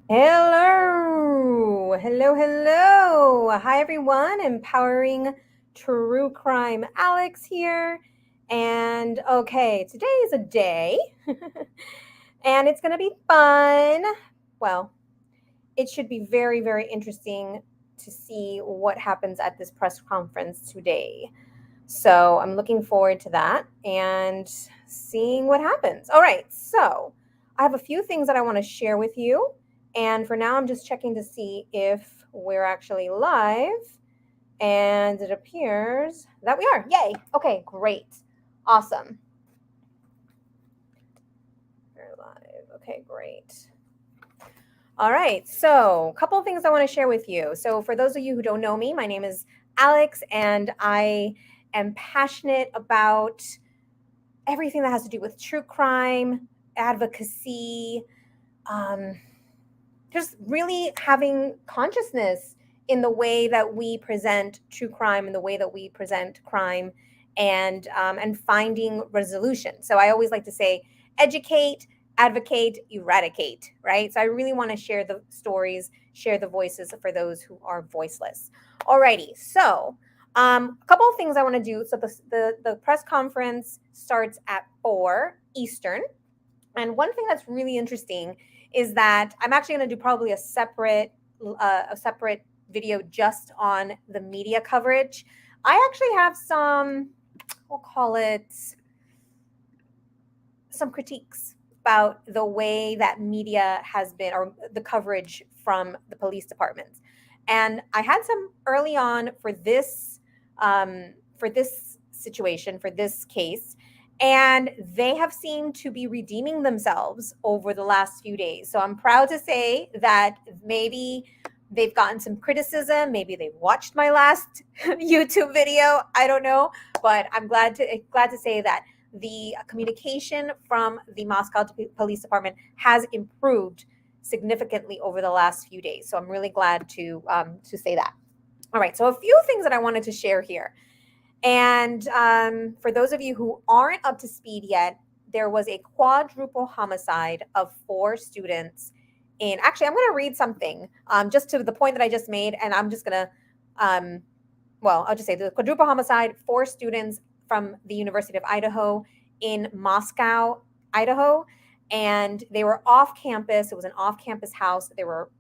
Hello, hello, hello. Hi, everyone. Empowering True Crime Alex here. And okay, today is a day, and it's going to be fun. Well, it should be very, very interesting to see what happens at this press conference today. So I'm looking forward to that and seeing what happens. All right, so I have a few things that I want to share with you. And for now, I'm just checking to see if we're actually live. And it appears that we are. Yay. Okay, great. Awesome. We're live. Okay, great. All right, so a couple of things I want to share with you. So, for those of you who don't know me, my name is Alex, and I am passionate about everything that has to do with true crime, advocacy, um, just really having consciousness in the way that we present true crime, in the way that we present crime, and finding resolution. So I always like to say, educate, advocate, eradicate. Right. So I really want to share the stories, share the voices for those who are voiceless. Alrighty. So a couple of things I want to do. So the press conference starts at 4 Eastern. And one thing that's really interesting is that I'm actually going to do probably a separate video just on the media coverage. I actually have some, we'll call it, some critiques about the way that media has been, or the coverage from the police departments. And I had some early on for this situation, for this case, and they have seemed to be redeeming themselves over the last few days. So I'm proud to say that maybe they've gotten some criticism. Maybe they've watched my last YouTube video. I don't know, but I'm glad to say that the communication from the Moscow Police Department has improved significantly over the last few days. So I'm really glad to say that. All right, so a few things that I wanted to share here. And for those of you who aren't up to speed yet, there was a quadruple homicide of 4 students. In actually, I'm going to read something just to the point that I just made, and I'm just going to, I'll just say the quadruple homicide: 4 students from the University of Idaho in Moscow, Idaho, and they were off campus. It was an off-campus house. There were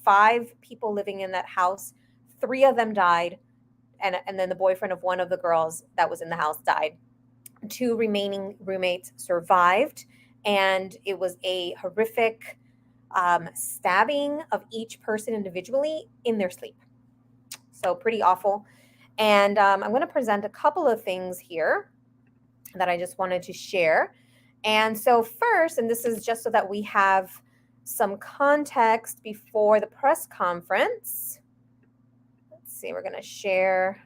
5 people living in that house. 3 of them died, and then the boyfriend of one of the girls that was in the house died. 2 remaining roommates survived, and it was a horrific stabbing of each person individually in their sleep. So pretty awful. And I'm going to present a couple of things here that I just wanted to share. And so first, and this is just so that we have some context before the press conference. Let's see, we're going to share.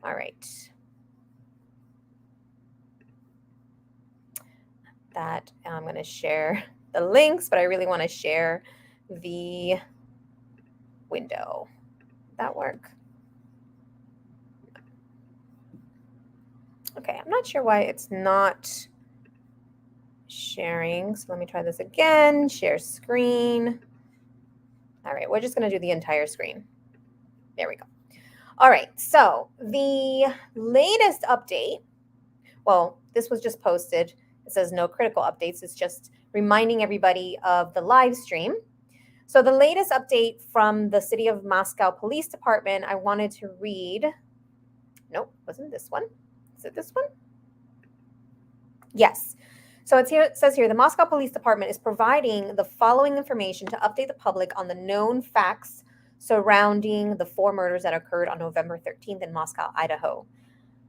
All right. That I'm going to share the links, but I really want to share the window. That work? Okay, I'm not sure why it's not sharing. So let me try this again. Share screen. All right, we're just going to do the entire screen. There we go. All right, so the latest update, well, this was just posted. It says no critical updates. It's just reminding everybody of the live stream. So the latest update from the City of Moscow Police Department, I wanted to read. Nope, wasn't this one. Is it this one? Yes. So it says here, the Moscow Police Department is providing the following information to update the public on the known facts surrounding the 4 murders that occurred on November 13th in Moscow, Idaho.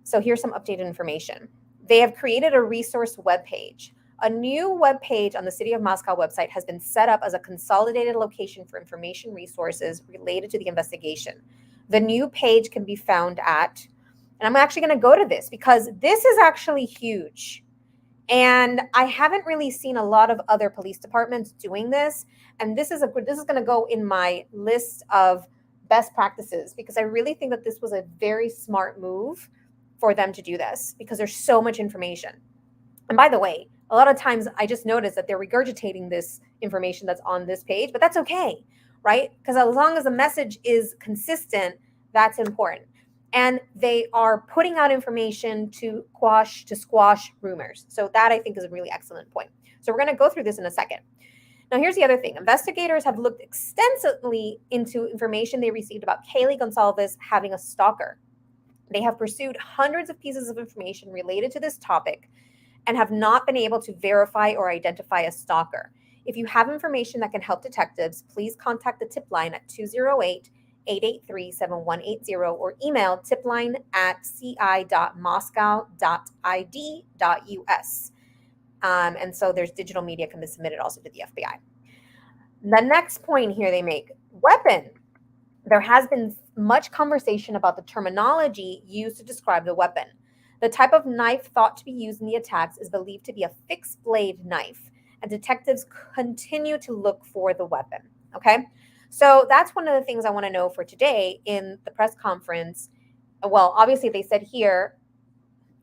So here's some updated information. They have created a resource webpage. A new webpage on the City of Moscow website has been set up as a consolidated location for information resources related to the investigation. The new page can be found at, and I'm actually going to go to this because this is actually huge. And I haven't really seen a lot of other police departments doing this. And this is going to go in my list of best practices because I really think that this was a very smart move for them to do this because there's so much information. And by the way, a lot of times I just notice that they're regurgitating this information that's on this page, but that's okay, right? Because as long as the message is consistent, that's important. And they are putting out information to squash rumors. So that I think is a really excellent point. So we're going to go through this in a second. Now, here's the other thing. Investigators have looked extensively into information they received about Kaylee Gonzalez having a stalker. They have pursued hundreds of pieces of information related to this topic and have not been able to verify or identify a stalker. If you have information that can help detectives, please contact the tip line at 208 883 7180 or email tipline@ci.moscow.id.us. And so there's digital media can be submitted also to the FBI. The next point here they make, weapon. There has been much conversation about the terminology used to describe the weapon. The type of knife thought to be used in the attacks is believed to be a fixed blade knife, and detectives continue to look for the weapon. Okay, so that's one of the things I want to know for today in the press conference. Well, obviously, they said here,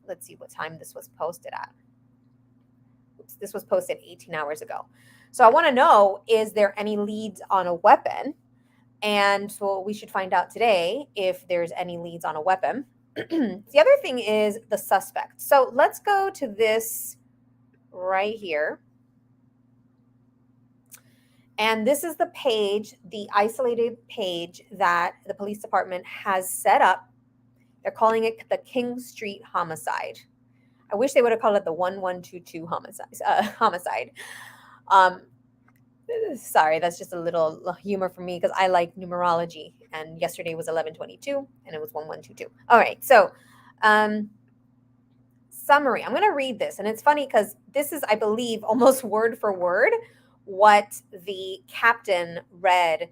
let's see what time this was posted at. Oops, this was posted 18 hours ago. So I want to know, is there any leads on a weapon? And so we should find out today if there's any leads on a weapon. The other thing is the suspect. So let's go to this right here. And this is the page, the isolated page that the police department has set up. They're calling it the King Street Homicide. I wish they would have called it the 1122 homicide. Sorry, that's just a little humor for me because I like numerology. And yesterday was 1122 and it was 1122. All right. So, summary. I'm going to read this. And it's funny because this is, I believe, almost word for word what the captain read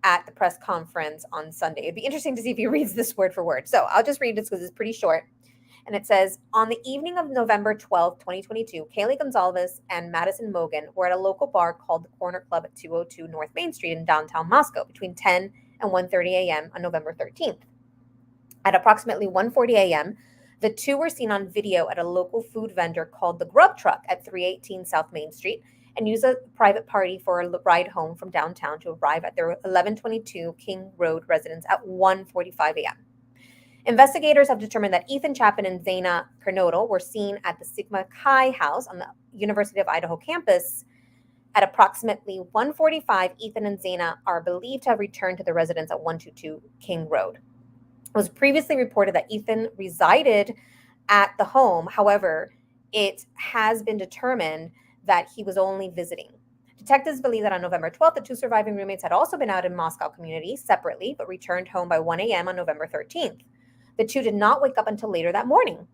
at the press conference on Sunday. It'd be interesting to see if he reads this word for word. So I'll just read this because it's pretty short. And it says, on the evening of November 12th, 2022, Kaylee Gonzalez and Madison Mogan were at a local bar called the Corner Club at 202 North Main Street in downtown Moscow between 10 and 1:30 a.m. on November 13th. At approximately 1:40 a.m., the two were seen on video at a local food vendor called the Grub Truck at 318 South Main Street and used a private party for a ride home from downtown to arrive at their 1122 King Road residence at 1:45 a.m. Investigators have determined that Ethan Chapin and Zaina Kernodle were seen at the Sigma Chi house on the University of Idaho campus. At approximately 1:45, Ethan and Zaina are believed to have returned to their residence at 122 King Road. It was previously reported that Ethan resided at the home. However, it has been determined that he was only visiting. Detectives believe that on November 12th, the two surviving roommates had also been out in Moscow community separately, but returned home by 1 a.m. on November 13th. The two did not wake up until later that morning.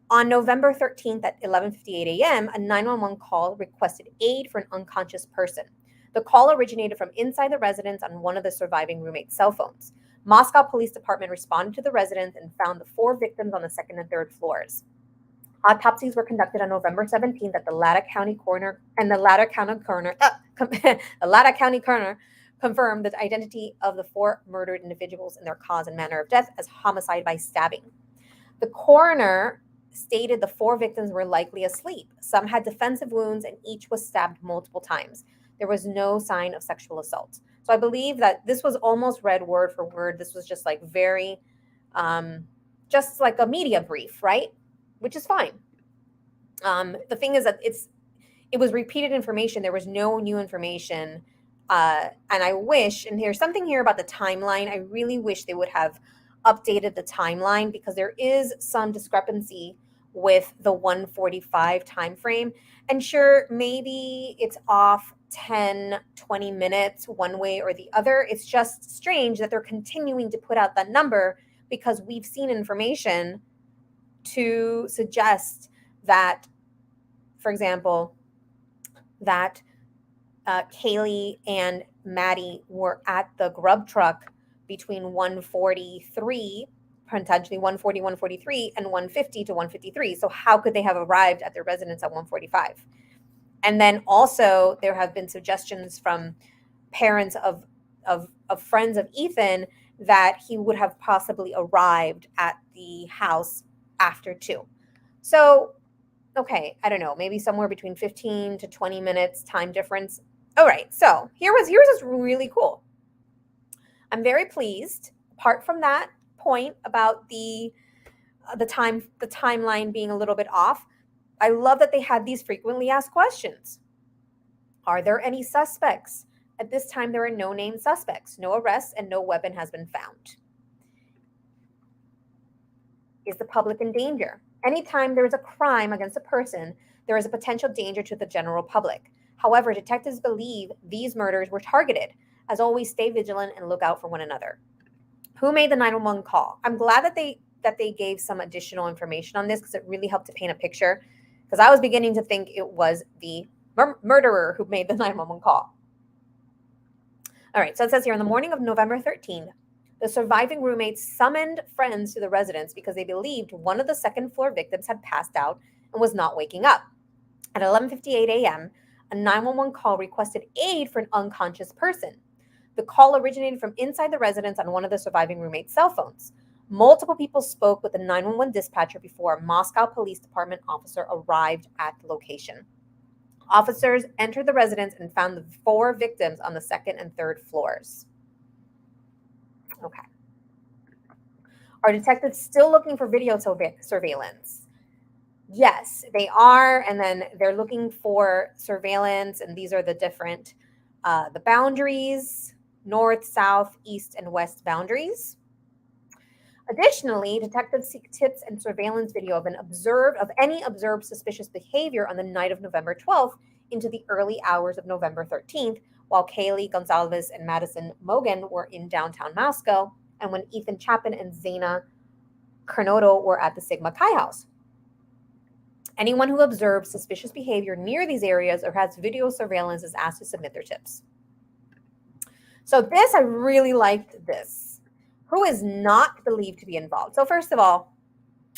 On November 13th at 11:58 a.m., a 911 call requested aid for an unconscious person. The call originated from inside the residence on one of the surviving roommates' cell phones. Moscow Police Department responded to the residence and found the four victims on the second and third floors. Autopsies were conducted on November 17th at the Latah County coroner, and the Latah County coroner confirmed the identity of the four murdered individuals and their cause and manner of death as homicide by stabbing. The coroner stated the four victims were likely asleep. Some had defensive wounds and each was stabbed multiple times. There was no sign of sexual assault. So I believe that this was almost read word for word. This was just like very, just like a media brief, right? Which is fine. The thing is that it was repeated information. There was no new information. And I wish, and there's something here about the timeline. I really wish they would have updated the timeline because there is some discrepancy with the 1:45 time frame. And sure, maybe it's off 10, 20 minutes one way or the other. It's just strange that they're continuing to put out that number because we've seen information to suggest that, for example, that Kaylee and Maddie were at the Grub Truck between 1:43, potentially 1:40, 1:43, and 1:50 to 1:53. So how could they have arrived at their residence at 1:45? And then also there have been suggestions from parents of friends of Ethan that he would have possibly arrived at the house after 2. So Okay, I don't know, maybe somewhere between 15 to 20 minutes time difference. All right, so here's what's really cool. I'm very pleased. Apart from that point about the timeline being a little bit off, I love that they had these frequently asked questions. Are there any suspects? At this time, there are no named suspects, no arrests, and no weapon has been found. Is the public in danger? Anytime there is a crime against a person, there is a potential danger to the general public. However, detectives believe these murders were targeted. As always, stay vigilant and look out for one another. Who made the 911 call? I'm glad that they gave some additional information on this because it really helped to paint a picture. Because I was beginning to think it was the murderer who made the 911 call. All right, so it says here, on the morning of November 13th, the surviving roommates summoned friends to the residence because they believed one of the second floor victims had passed out and was not waking up. At 11:58 a.m., a 911 call requested aid for an unconscious person. The call originated from inside the residence on one of the surviving roommates' cell phones. Multiple people spoke with the 911 dispatcher before a Moscow Police Department officer arrived at the location. Officers entered the residence and found the 4 victims on the second and third floors. Okay. Are detectives still looking for video surveillance? Yes, they are. And then they're looking for surveillance. And these are the different, the boundaries, north, south, east, and west boundaries. Additionally, detectives seek tips and surveillance video of any observed suspicious behavior on the night of November 12th into the early hours of November 13th, while Kaylee Gonzalez and Madison Mogan were in downtown Moscow, and when Ethan Chapin and Zaina Carnoto were at the Sigma Chi house. Anyone who observes suspicious behavior near these areas or has video surveillance is asked to submit their tips. So this, I really liked this. Who is not believed to be involved? So first of all,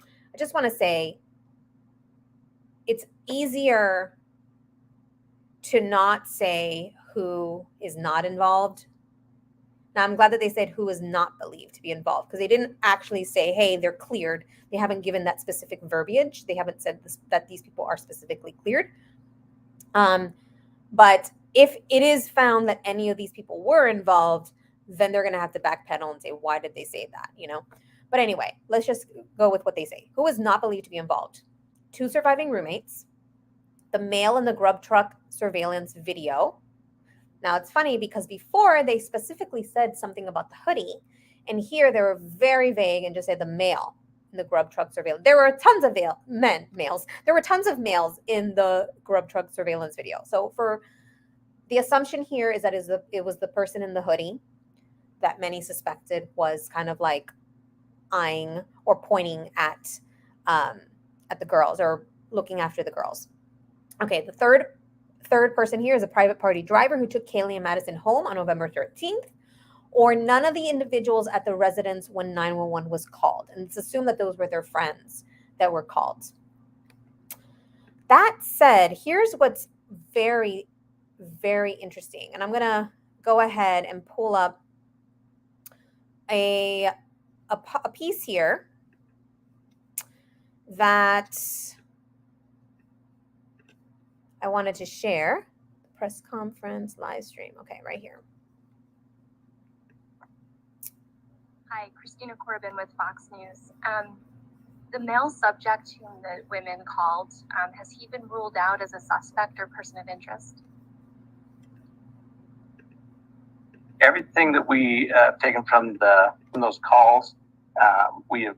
I just want to say it's easier to not say who is not involved. Now, I'm glad that they said who is not believed to be involved because they didn't actually say, hey, they're cleared. They haven't given that specific verbiage. They haven't said that these people are specifically cleared. But if it is found that any of these people were involved, then they're going to have to backpedal and say, why did they say that, But anyway, let's just go with what they say. Who is not believed to be involved? 2 surviving roommates, the male in the grub truck surveillance video. Now, it's funny because before they specifically said something about the hoodie, and here they were very vague and just said the male in the grub truck surveillance. There were tons of males. There were tons of males in the grub truck surveillance video. So for the assumption here is that it was the person in the hoodie that many suspected was kind of like eyeing or pointing at the girls or looking after the girls. Okay, the third person here is a private party driver who took Kaylee and Madison home on November 13th, or none of the individuals at the residence when 911 was called. And it's assumed that those were their friends that were called. That said, here's what's very, very interesting. And I'm going to go ahead and pull up a piece here that I wanted to share. Press conference, live stream. Okay, right here. Hi, Christina Corbin with Fox News. The male subject whom the women called, has he been ruled out as a suspect or person of interest? Everything that we have taken from those calls, we have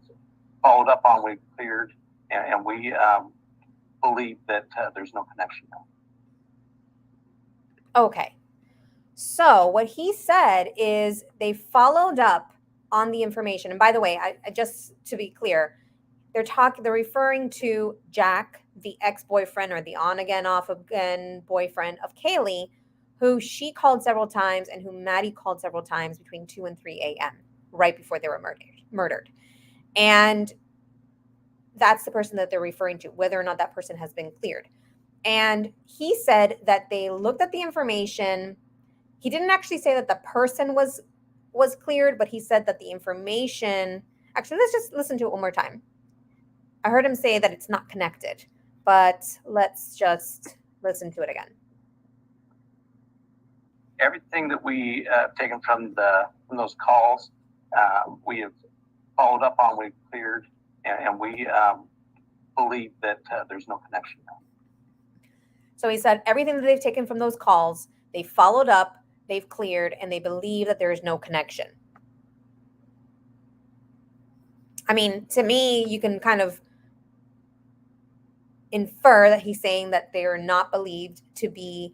followed up on, we've cleared, and we believe that there's no connection now. Okay. So what he said is they followed up on the information. And by the way, I just to be clear, they're referring to Jack, the ex-boyfriend or the on-again, off-again boyfriend of Kaylee, who she called several times and who Maddie called several times between 2 and 3 a.m., right before they were murdered. And that's the person that they're referring to, whether or not that person has been cleared. And he said that they looked at the information. He didn't actually say that the person was cleared, but he said that the information, actually, let's just listen to it one more time. I heard him say that it's not connected. but let's just listen to it again. Everything that we taken from those calls, we have followed up on, we've cleared, and we believe that there's no connection. So he said everything that they've taken from those calls, they followed up, they've cleared, and they believe that there is no connection. I mean, to me, you can kind of infer that he's saying that they are not believed to be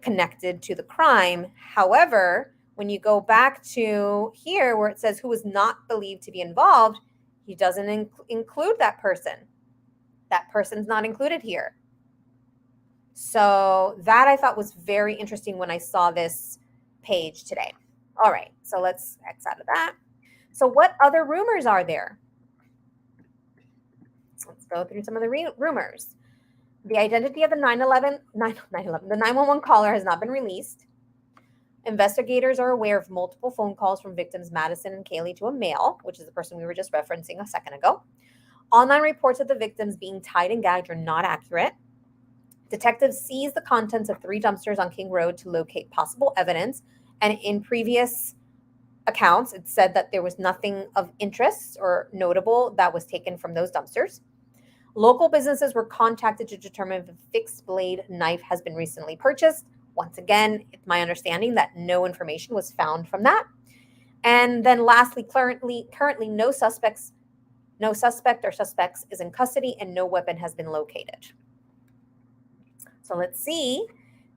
connected to the crime. However, when you go back to here where it says who was not believed to be involved, he doesn't include that person. That person's not included here. So that I thought was very interesting when I saw this page today. All right, so let's X out of that. So what other rumors are there? Let's go through some of the rumors. The identity of the 911 caller has not been released. Investigators are aware of multiple phone calls from victims Madison and Kaylee to a male, which is the person we were just referencing a second ago. Online reports of the victims being tied and gagged are not accurate. Detectives seized the contents of 3 dumpsters on King Road to locate possible evidence, and in previous accounts, it said that there was nothing of interest or notable that was taken from those dumpsters. Local businesses were contacted to determine if a fixed blade knife has been recently purchased. Once again, it's my understanding that no information was found from that. And then lastly, currently no suspect or suspects is in custody and no weapon has been located. So let's see.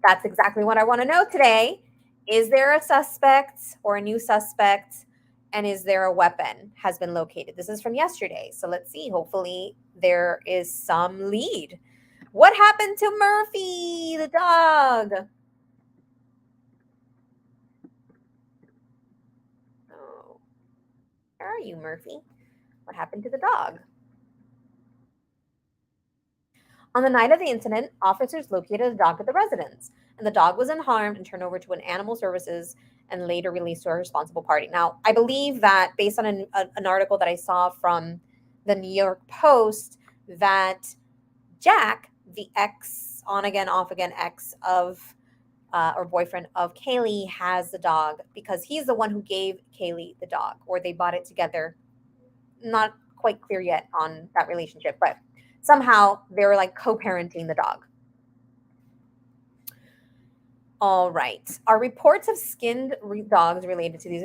That's exactly what I want to know today. Is there a suspect or a new suspect? And is there a weapon has been located? This is from yesterday. So let's see. Hopefully there is some lead. What happened to Murphy, the dog? Oh, where are you, Murphy? What happened to the dog? On the night of the incident, officers located a dog at the residence, and the dog was unharmed and turned over to an animal services and later released to a responsible party. Now, I believe that based on an article that I saw from the New York Post, that Jack, the ex, on again, off again ex of, or boyfriend of Kaylee, has the dog because he's the one who gave Kaylee the dog, or they bought it together. Not quite clear yet on that relationship, but somehow they were like co-parenting the dog. All right. Are reports of skinned dogs related to these?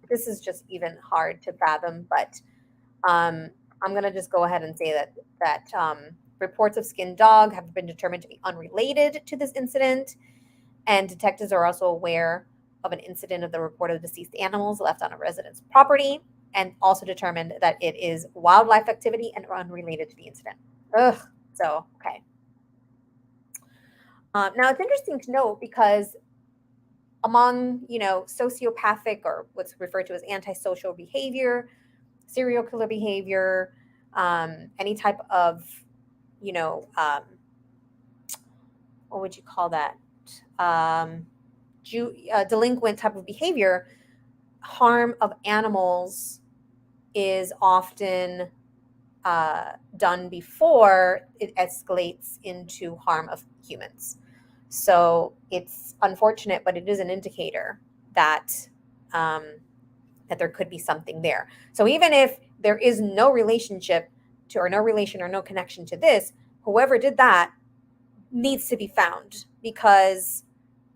This is just even hard to fathom, but I'm going to just go ahead and say that reports of skinned dog have been determined to be unrelated to this incident, and detectives are also aware of an incident of the report of deceased animals left on a resident's property, and also determined that it is wildlife activity and unrelated to the incident. Ugh. So, okay. Now, it's interesting to note because among, sociopathic or what's referred to as antisocial behavior, serial killer behavior, any type of, what would you call that? Delinquent type of behavior, harm of animals is often done before it escalates into harm of humans. So it's unfortunate, but it is an indicator that that there could be something there. So even if there is no relationship to, or no relation or no connection to this, whoever did that needs to be found, because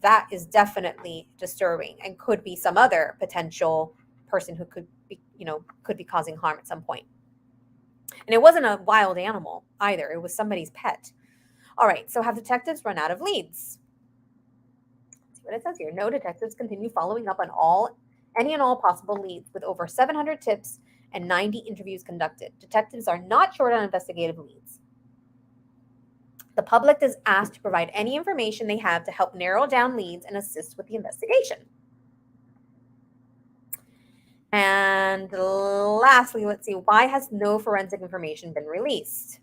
that is definitely disturbing and could be some other potential person who could be causing harm at some point. And it wasn't a wild animal either. It was somebody's pet. All right, so have detectives run out of leads? Let's see what it says here. No, detectives continue following up on any and all possible leads with over 700 tips and 90 interviews conducted. Detectives are not short on investigative leads. The public is asked to provide any information they have to help narrow down leads and assist with the investigation. And lastly, let's see, why has no forensic information been released?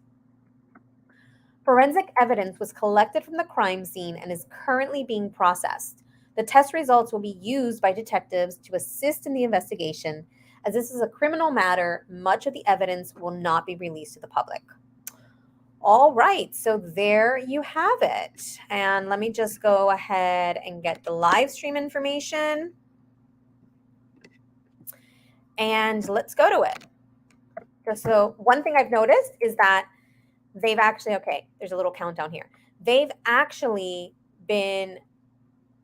Forensic evidence was collected from the crime scene and is currently being processed. The test results will be used by detectives to assist in the investigation. As this is a criminal matter, much of the evidence will not be released to the public. All right, so there you have it. And let me just go ahead and get the live stream information. And let's go to it. So one thing I've noticed is that they've actually, okay, there's a little countdown here. They've actually been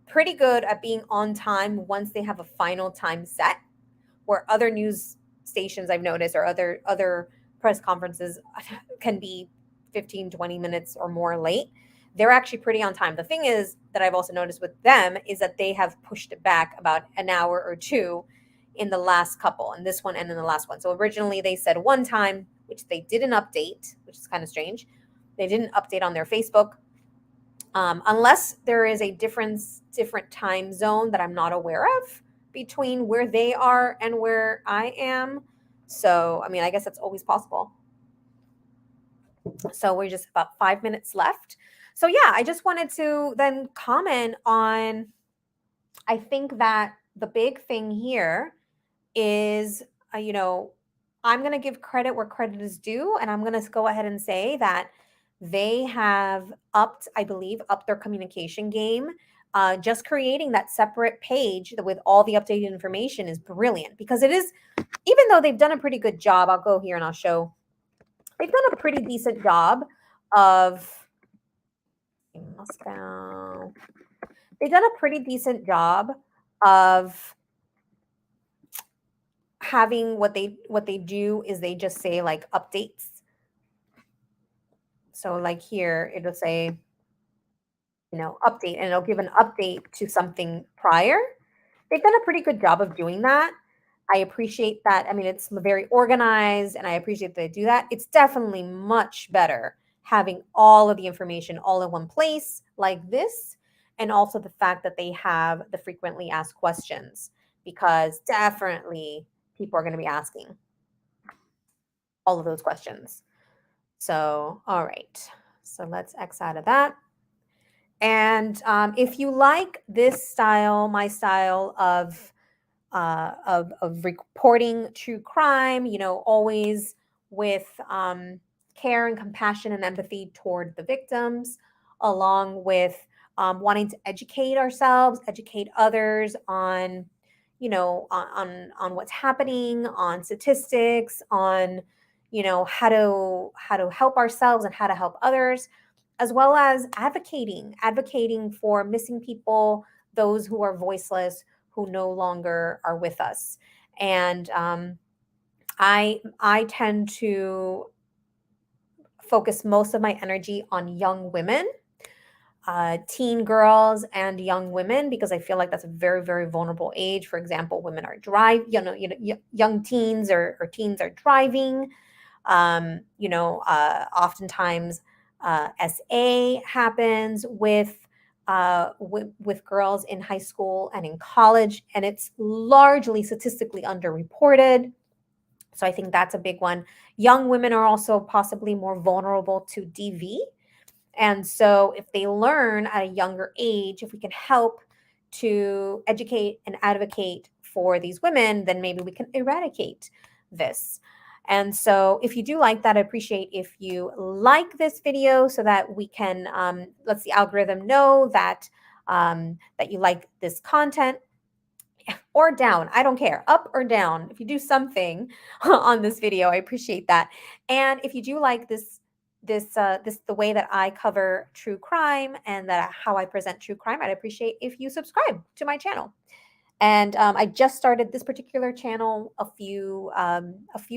pretty good at being on time once they have a final time set, where other news stations I've noticed or other press conferences can be 15, 20 minutes or more late. They're actually pretty on time. The thing is that I've also noticed with them is that they have pushed it back about an hour or two in the last couple, in this one and in the last one. So originally they said one time, which they didn't update, which is kind of strange. They didn't update on their Facebook, unless there is a different time zone that I'm not aware of between where they are and where I am. So, I mean, I guess that's always possible. So we're just about 5 minutes left. So yeah, I just wanted to then comment on, I think that the big thing here is, I'm going to give credit where credit is due. And I'm going to go ahead and say that they have I believe, upped their communication game. Just creating that separate page with all the updated information is brilliant, because it is, even though they've done a pretty good job, I'll go here and I'll show, they've done a pretty decent job of Moscow. They've done a pretty decent job of having what they do is they just say like updates. So like here, it'll say, update, and it'll give an update to something prior. They've done a pretty good job of doing that. I appreciate that. I mean, it's very organized, and I appreciate that they do that. It's definitely much better having all of the information all in one place like this, and also the fact that they have the frequently asked questions, because definitely people are going to be asking all of those questions. So, all right. So let's X out of that. And if you like this style, my style of reporting true crime, always with care and compassion and empathy toward the victims, along with wanting to educate ourselves, educate others on, on what's happening, on statistics, on, how to help ourselves and how to help others, as well as advocating for missing people, those who are voiceless, who no longer are with us. And I tend to focus most of my energy on young women, teen girls and young women, because I feel like that's a very, very vulnerable age. For example, women are young teens or teens are driving. Oftentimes SA happens with girls in high school and in college, and it's largely statistically underreported. So I think that's a big one. Young women are also possibly more vulnerable to DV. And so if they learn at a younger age, if we can help to educate and advocate for these women, then maybe we can eradicate this. And so if you do like that, I appreciate if you like this video so that we can, let the algorithm know that, that you like this content. Or down, I don't care, up or down. If you do something on this video, I appreciate that. And if you do like this the way that I cover true crime and that how I present true crime, I'd appreciate if you subscribe to my channel. And I just started this particular channel a few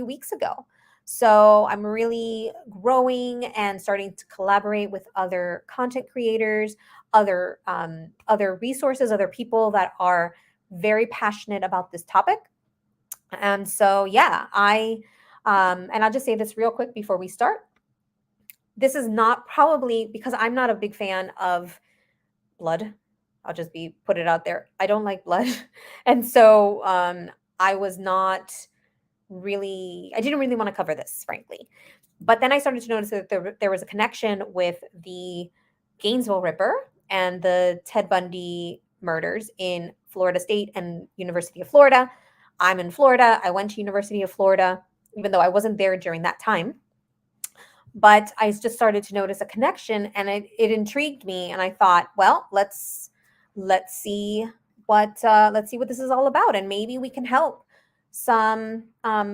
weeks ago. So I'm really growing and starting to collaborate with other content creators, other resources, other people that are very passionate about this topic. And so, yeah, and I'll just say this real quick before we start. This is not probably because I'm not a big fan of blood. I'll just put it out there. I don't like blood. And so I didn't really want to cover this, frankly. But then I started to notice that there was a connection with the Gainesville Ripper and the Ted Bundy murders in Florida State and University of Florida. I'm in Florida. I went to University of Florida, even though I wasn't there during that time. but I just started to notice a connection, and it intrigued me, and I thought, well, let's see what this is all about, and maybe we can help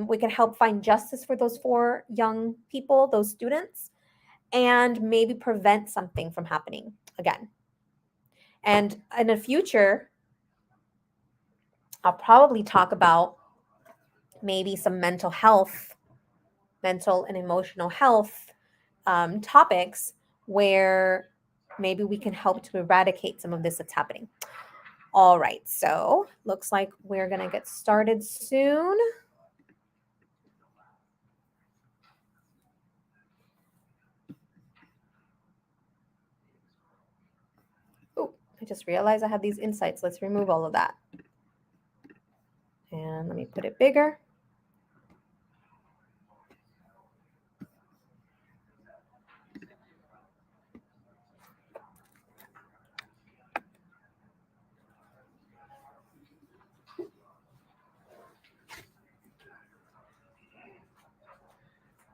we can help find justice for those 4 young people, those students, and maybe prevent something from happening again. And in the future, I'll probably talk about maybe some mental and emotional health topics where maybe we can help to eradicate some of this that's happening. All right, so looks like we're going to get started soon. Oh, I just realized I have these insights. Let's remove all of that. And let me put it bigger.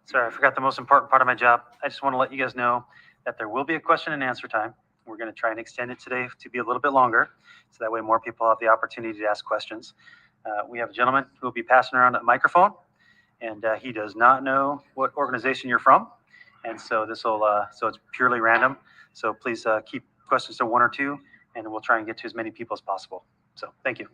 Sorry, I forgot the most important part of my job. I just want to let you guys know that there will be a question and answer time. We're going to try and extend it today to be a little bit longer, so that way more people have the opportunity to ask questions. We have a gentleman who will be passing around a microphone, and he does not know what organization you're from, and so so it's purely random. So please keep questions to 1 or 2, and we'll try and get to as many people as possible. So thank you.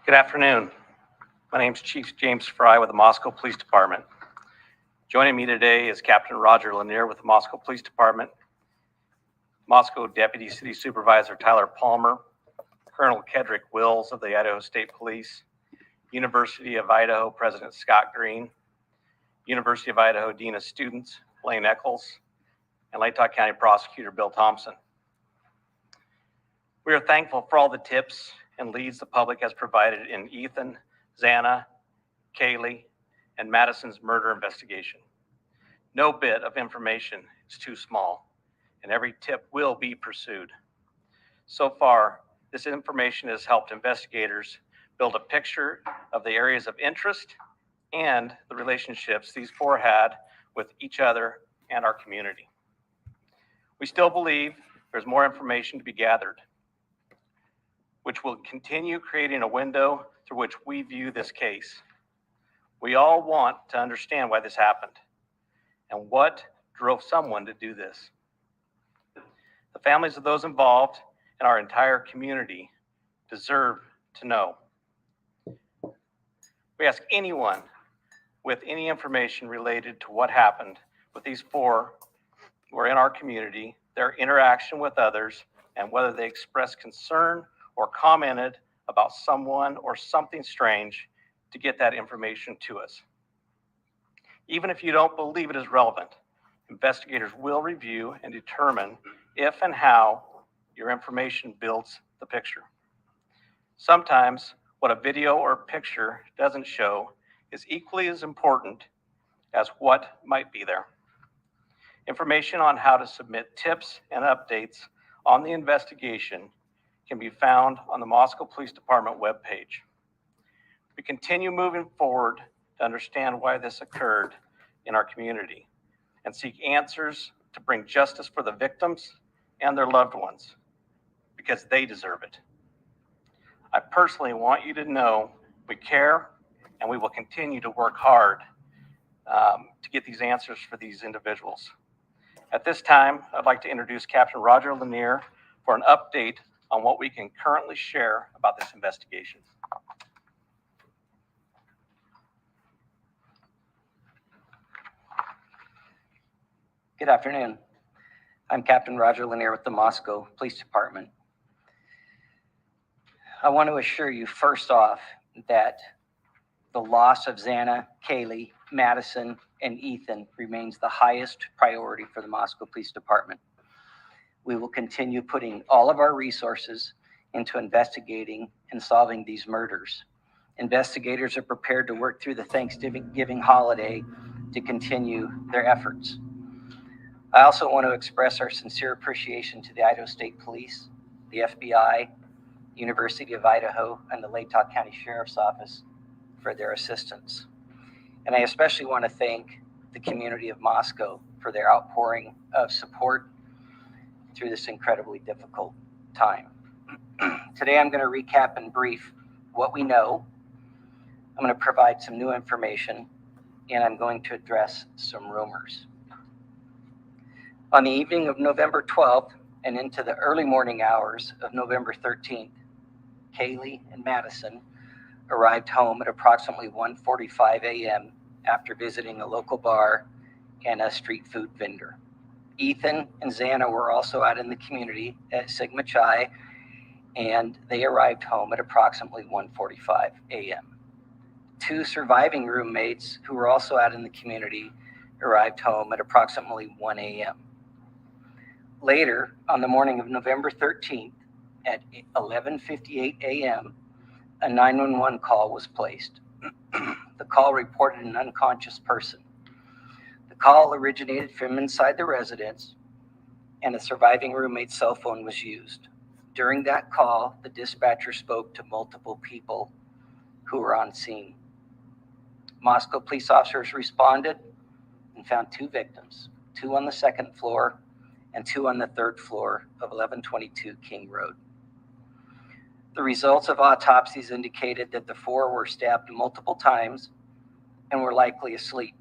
Good afternoon. My name is Chief James Fry with the Moscow Police Department. Joining me today is Captain Roger Lanier with the Moscow Police Department, Moscow Deputy City Supervisor Tyler Palmer, Colonel Kedrick Wills of the Idaho State Police, University of Idaho President Scott Green, University of Idaho Dean of Students Blaine Eccles, and Latah County Prosecutor Bill Thompson. We are thankful for all the tips and leads the public has provided in Ethan, Xana, Kaylee, and Madison's murder investigation. No bit of information is too small, and every tip will be pursued. So far, this information has helped investigators build a picture of the areas of interest and the relationships these 4 had with each other and our community. We still believe there's more information to be gathered, which will continue creating a window through which we view this case. We all want to understand why this happened and what drove someone to do this. The families of those involved and our entire community deserve to know. We ask anyone with any information related to what happened with these 4 who are in our community, their interaction with others, and whether they expressed concern or commented about someone or something strange, to get that information to us. Even if you don't believe it is relevant, investigators will review and determine if and how your information builds the picture. Sometimes what a video or picture doesn't show is equally as important as what might be there. Information on how to submit tips and updates on the investigation can be found on the Moscow Police Department webpage. We continue moving forward to understand why this occurred in our community and seek answers to bring justice for the victims and their loved ones, because they deserve it. I personally want you to know we care, and we will continue to work hard to get these answers for these individuals. At this time, I'd like to introduce Captain Roger Lanier for an update on what we can currently share about this investigation. Good afternoon. I'm Captain Roger Lanier with the Moscow Police Department. I want to assure you first off that the loss of Xana, Kaylee, Madison, and Ethan remains the highest priority for the Moscow Police Department. We will continue putting all of our resources into investigating and solving these murders. Investigators are prepared to work through the Thanksgiving holiday to continue their efforts. I also want to express our sincere appreciation to the Idaho State Police, the FBI, University of Idaho, and the Latah County Sheriff's Office for their assistance. And I especially want to thank the community of Mosco for their outpouring of support through this incredibly difficult time. Today I'm going to recap in brief what we know. I'm going to provide some new information, and I'm going to address some rumors. On the evening of November 12th and into the early morning hours of November 13th, Kaylee and Madison arrived home at approximately 1:45 a.m. after visiting a local bar and a street food vendor. Ethan and Xana were also out in the community at Sigma Chi, and they arrived home at approximately 1:45 a.m. Two surviving roommates who were also out in the community arrived home at approximately 1 a.m. Later, on the morning of November 13th at 11:58 a.m., a 911 call was placed. The call reported an unconscious person. The call originated from inside the residence, and a surviving roommate's cell phone was used. During that call, the dispatcher spoke to multiple people who were on scene. Moscow police officers responded and found two victims, two on the second floor and two on the third floor of 1122 King Road. The results of autopsies indicated that the four were stabbed multiple times and were likely asleep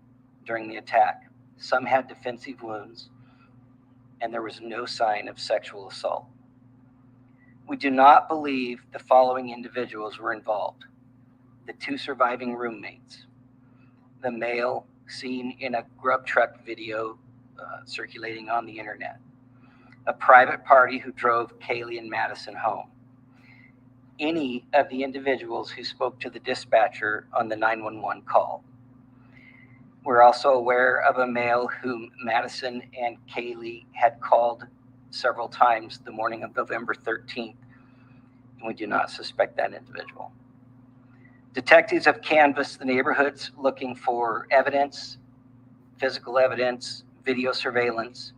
during the attack. Some had defensive wounds, and there was no sign of sexual assault. We do not believe the following individuals were involved: the two surviving roommates, the male seen in a grub truck video circulating on the internet, a private party who drove Kaylee and Madison home, any of the individuals who spoke to the dispatcher on the 911 call. We're also aware of a male whom Madison and Kaylee had called several times the morning of November 13th, and we do not suspect that individual. Detectives have canvassed the neighborhoods looking for evidence, physical evidence, video surveillance,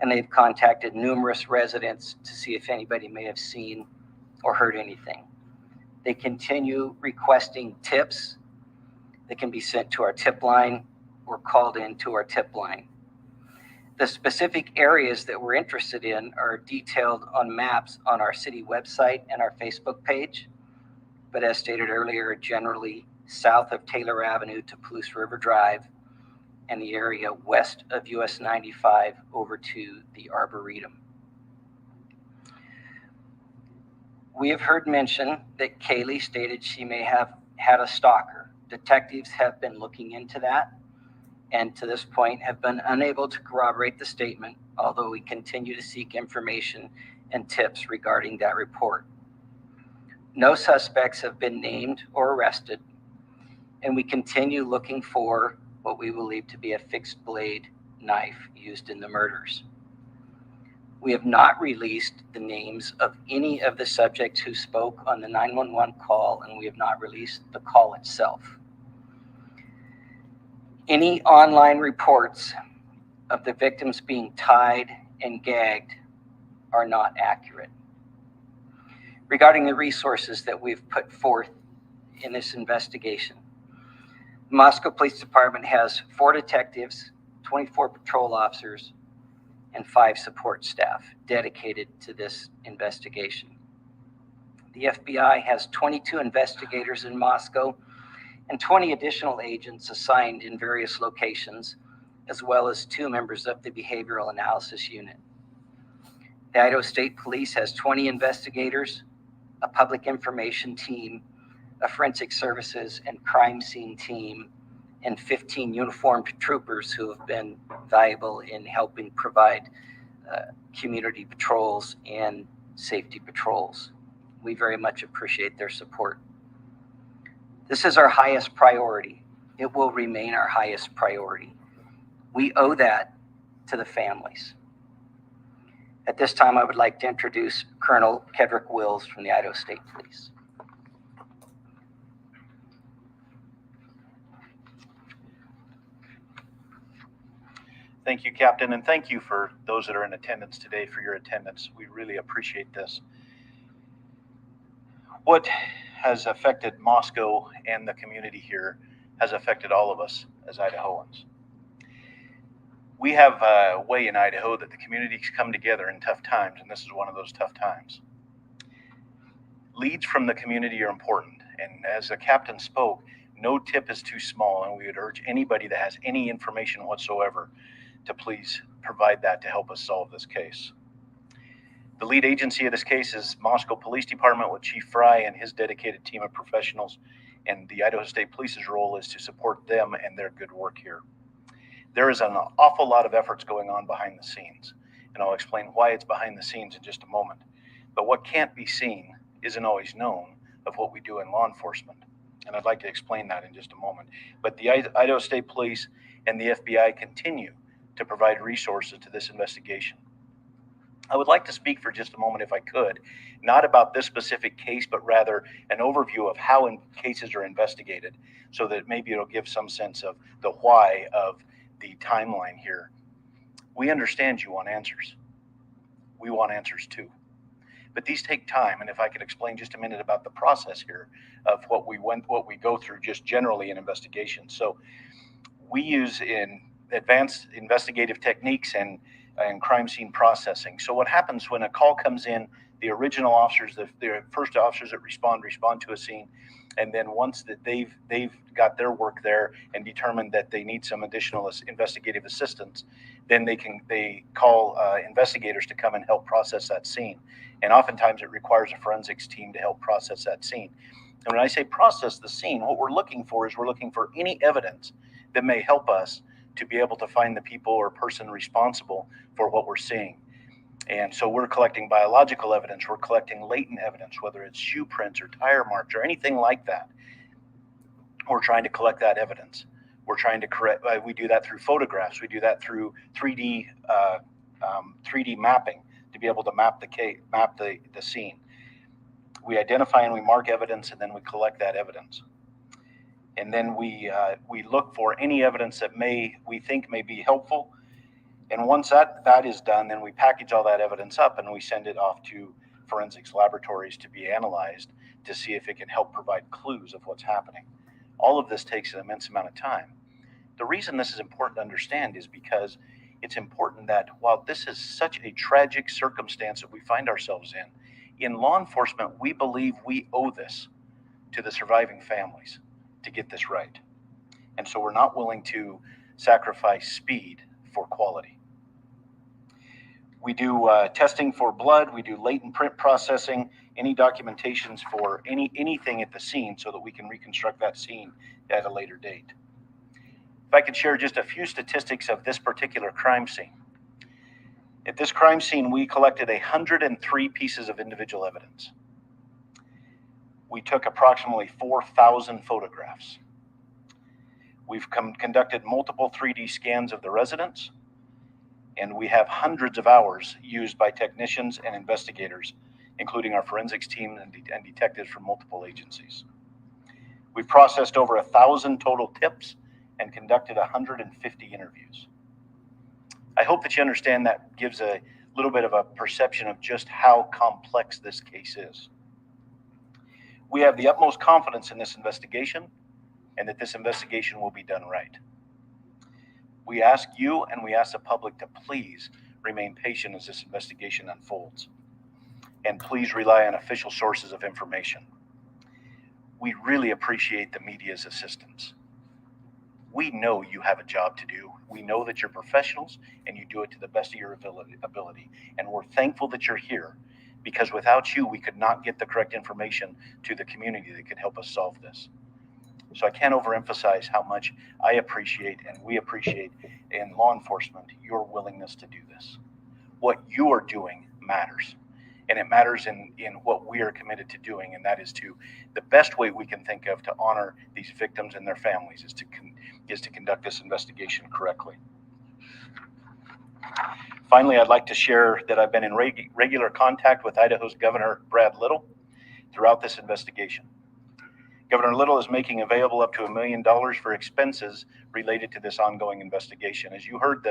and they've contacted numerous residents to see if anybody may have seen or heard anything. They continue requesting tips that can be sent to our tip line or called in to our tip line. The specific areas that we're interested in are detailed on maps on our city website and our Facebook page, but as stated earlier, generally south of Taylor Avenue to Palouse River Drive, and the area west of US 95 over to the Arboretum. We have heard mention that Kaylee stated she may have had a stalker. Detectives have been looking into that, and to this point have been unable to corroborate the statement, although we continue to seek information and tips regarding that report. No suspects have been named or arrested, and we continue looking for what we believe to be a fixed blade knife used in the murders. We have not released the names of any of the subjects who spoke on the 911 call, and we have not released the call itself. Any online reports of the victims being tied and gagged are not accurate. Regarding the resources that we've put forth in this investigation, the Moscow Police Department has 4 detectives, 24 patrol officers, and 5 support staff dedicated to this investigation. The FBI has 22 investigators in Moscow and 20 additional agents assigned in various locations, as well as 2 members of the Behavioral Analysis Unit. The Idaho State Police has 20 investigators, a public information team, a forensic services and crime scene team, and 15 uniformed troopers who have been valuable in helping provide community patrols and safety patrols. We very much appreciate their support. This is our highest priority. It will remain our highest priority. We owe that to the families. At this time, I would like to introduce Colonel Kedrick Wills from the Idaho State Police. Thank you, Captain, and thank you for those that are in attendance today for your attendance. We really appreciate this. What has affected Moscow and the community here has affected all of us as Idahoans. We have a way in Idaho that the communities come together in tough times, and this is one of those tough times. Leads from the community are important, and as the captain spoke, no tip is too small, and we would urge anybody that has any information whatsoever to please provide that to help us solve this case. The lead agency of this case is Moscow Police Department with Chief Fry and his dedicated team of professionals, and the Idaho State Police's role is to support them and their good work here. There is an awful lot of efforts going on behind the scenes, and I'll explain why it's behind the scenes in just a moment. But what can't be seen isn't always known of what we do in law enforcement, and I'd like to explain that in just a moment. But the Idaho State Police and the FBI continue to provide resources to this investigation. I would like to speak for just a moment, if I could, not about this specific case, but rather an overview of how cases are investigated, so that maybe it'll give some sense of the why of the timeline here. We understand you want answers. We want answers too. But these take time, and if I could explain just a minute about the process here of what we go through just generally in investigations. So we use in advanced investigative techniques and crime scene processing. So what happens when a call comes in, the original officers, the first officers that respond to a scene, and then once that they've got their work there and determined that they need some additional investigative assistance, then they call investigators to come and help process that scene. And oftentimes it requires a forensics team to help process that scene. And when I say process the scene, what we're looking for is any evidence that may help us to be able to find the people or person responsible for what we're seeing. And so we're collecting biological evidence, we're collecting latent evidence, whether it's shoe prints or tire marks or anything like that. We're trying to collect that evidence. We're trying to correct, we do that through photographs, we do that through 3D mapping to be able to map the scene. We identify and we mark evidence, and then we collect that evidence. And then we look for any evidence that we think may be helpful. And once that is done, then we package all that evidence up and we send it off to forensics laboratories to be analyzed to see if it can help provide clues of what's happening. All of this takes an immense amount of time. The reason this is important to understand is because it's important that while this is such a tragic circumstance that we find ourselves in law enforcement, we believe we owe this to the surviving families to get this right. And so we're not willing to sacrifice speed for quality. We do testing for blood, we do latent print processing, any documentations for anything at the scene so that we can reconstruct that scene at a later date. If I could share just a few statistics of this particular crime scene. At this crime scene, we collected 103 pieces of individual evidence. We took approximately 4,000 photographs. We've conducted multiple 3D scans of the residence, and we have hundreds of hours used by technicians and investigators, including our forensics team and detectives from multiple agencies. We've processed over 1,000 total tips and conducted 150 interviews. I hope that you understand that gives a little bit of a perception of just how complex this case is. We have the utmost confidence in this investigation and that this investigation will be done right. We ask you and we ask the public to please remain patient as this investigation unfolds. And please rely on official sources of information. We really appreciate the media's assistance. We know you have a job to do. We know that you're professionals and you do it to the best of your ability. And we're thankful that you're here, because without you, we could not get the correct information to the community that could help us solve this. So I can't overemphasize how much I appreciate and we appreciate in law enforcement your willingness to do this. What you are doing matters. And it matters in what we are committed to doing, and that is the best way we can think of to honor these victims and their families is to conduct this investigation correctly. Finally, I'd like to share that I've been in regular contact with Idaho's Governor Brad Little throughout this investigation. Governor Little is making available up to $1 million for expenses related to this ongoing investigation. As you heard,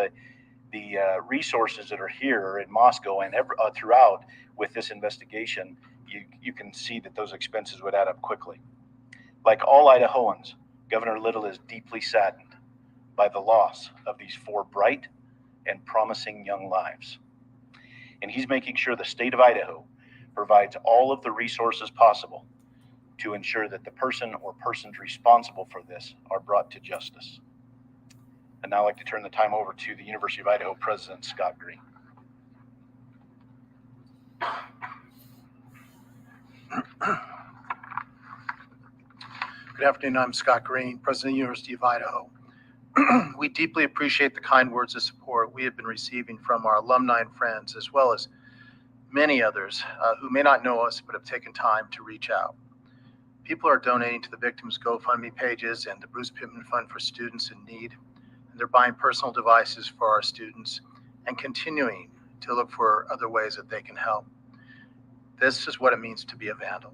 the resources that are here in Moscow and throughout with this investigation, you can see that those expenses would add up quickly. Like all Idahoans, Governor Little is deeply saddened by the loss of these 4 bright and promising young lives. And he's making sure the state of Idaho provides all of the resources possible to ensure that the person or persons responsible for this are brought to justice. And now I'd like to turn the time over to the University of Idaho President, Scott Green. Good afternoon, I'm Scott Green, President of the University of Idaho. We deeply appreciate the kind words of support we have been receiving from our alumni and friends, as well as many others who may not know us but have taken time to reach out. People are donating to the victims' GoFundMe pages and the Bruce Pittman Fund for Students in Need. And they're buying personal devices for our students and continuing to look for other ways that they can help. This is what it means to be a vandal.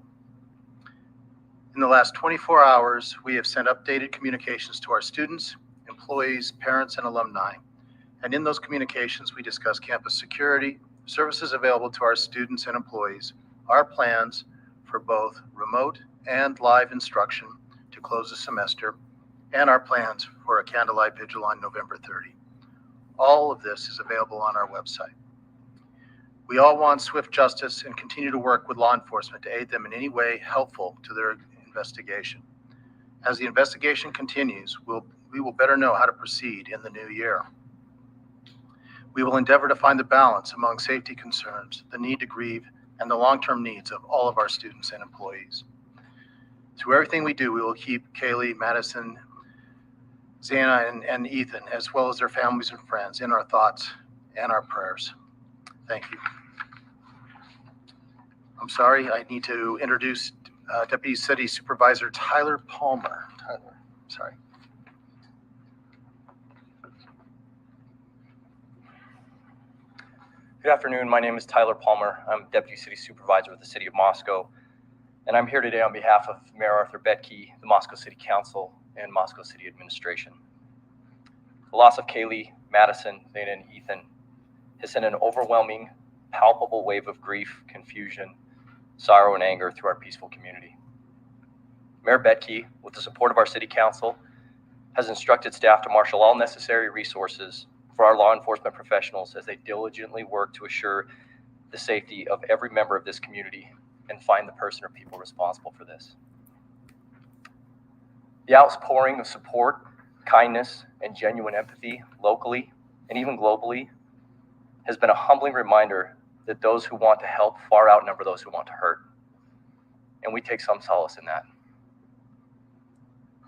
In the last 24 hours, we have sent updated communications to our students, employees, parents, and alumni. And in those communications, we discuss campus security, services available to our students and employees, our plans for both remote and live instruction to close the semester, and our plans for a candlelight vigil on November 30. All of this is available on our website. We all want swift justice and continue to work with law enforcement to aid them in any way helpful to their investigation. As the investigation continues, we will better know how to proceed in the new year. We will endeavor to find the balance among safety concerns, the need to grieve, and the long-term needs of all of our students and employees. Through everything we do, we will keep Kaylee, Madison, Xana, and Ethan, as well as their families and friends, in our thoughts and our prayers. Thank you. I'm sorry, I need to introduce Deputy City Supervisor Tyler Palmer. Tyler, sorry. Good afternoon. My name is Tyler Palmer. I'm Deputy City Supervisor with the City of Moscow, and I'm here today on behalf of Mayor Arthur Betke, the Moscow City Council, and Moscow City Administration. The loss of Kaylee, Madison, Xana, and Ethan has sent an overwhelming, palpable wave of grief, confusion, sorrow, and anger through our peaceful community. Mayor Betke, with the support of our City Council, has instructed staff to marshal all necessary resources for our law enforcement professionals as they diligently work to assure the safety of every member of this community and find the person or people responsible for this. The outpouring of support, kindness, and genuine empathy locally and even globally has been a humbling reminder that those who want to help far outnumber those who want to hurt. And we take some solace in that.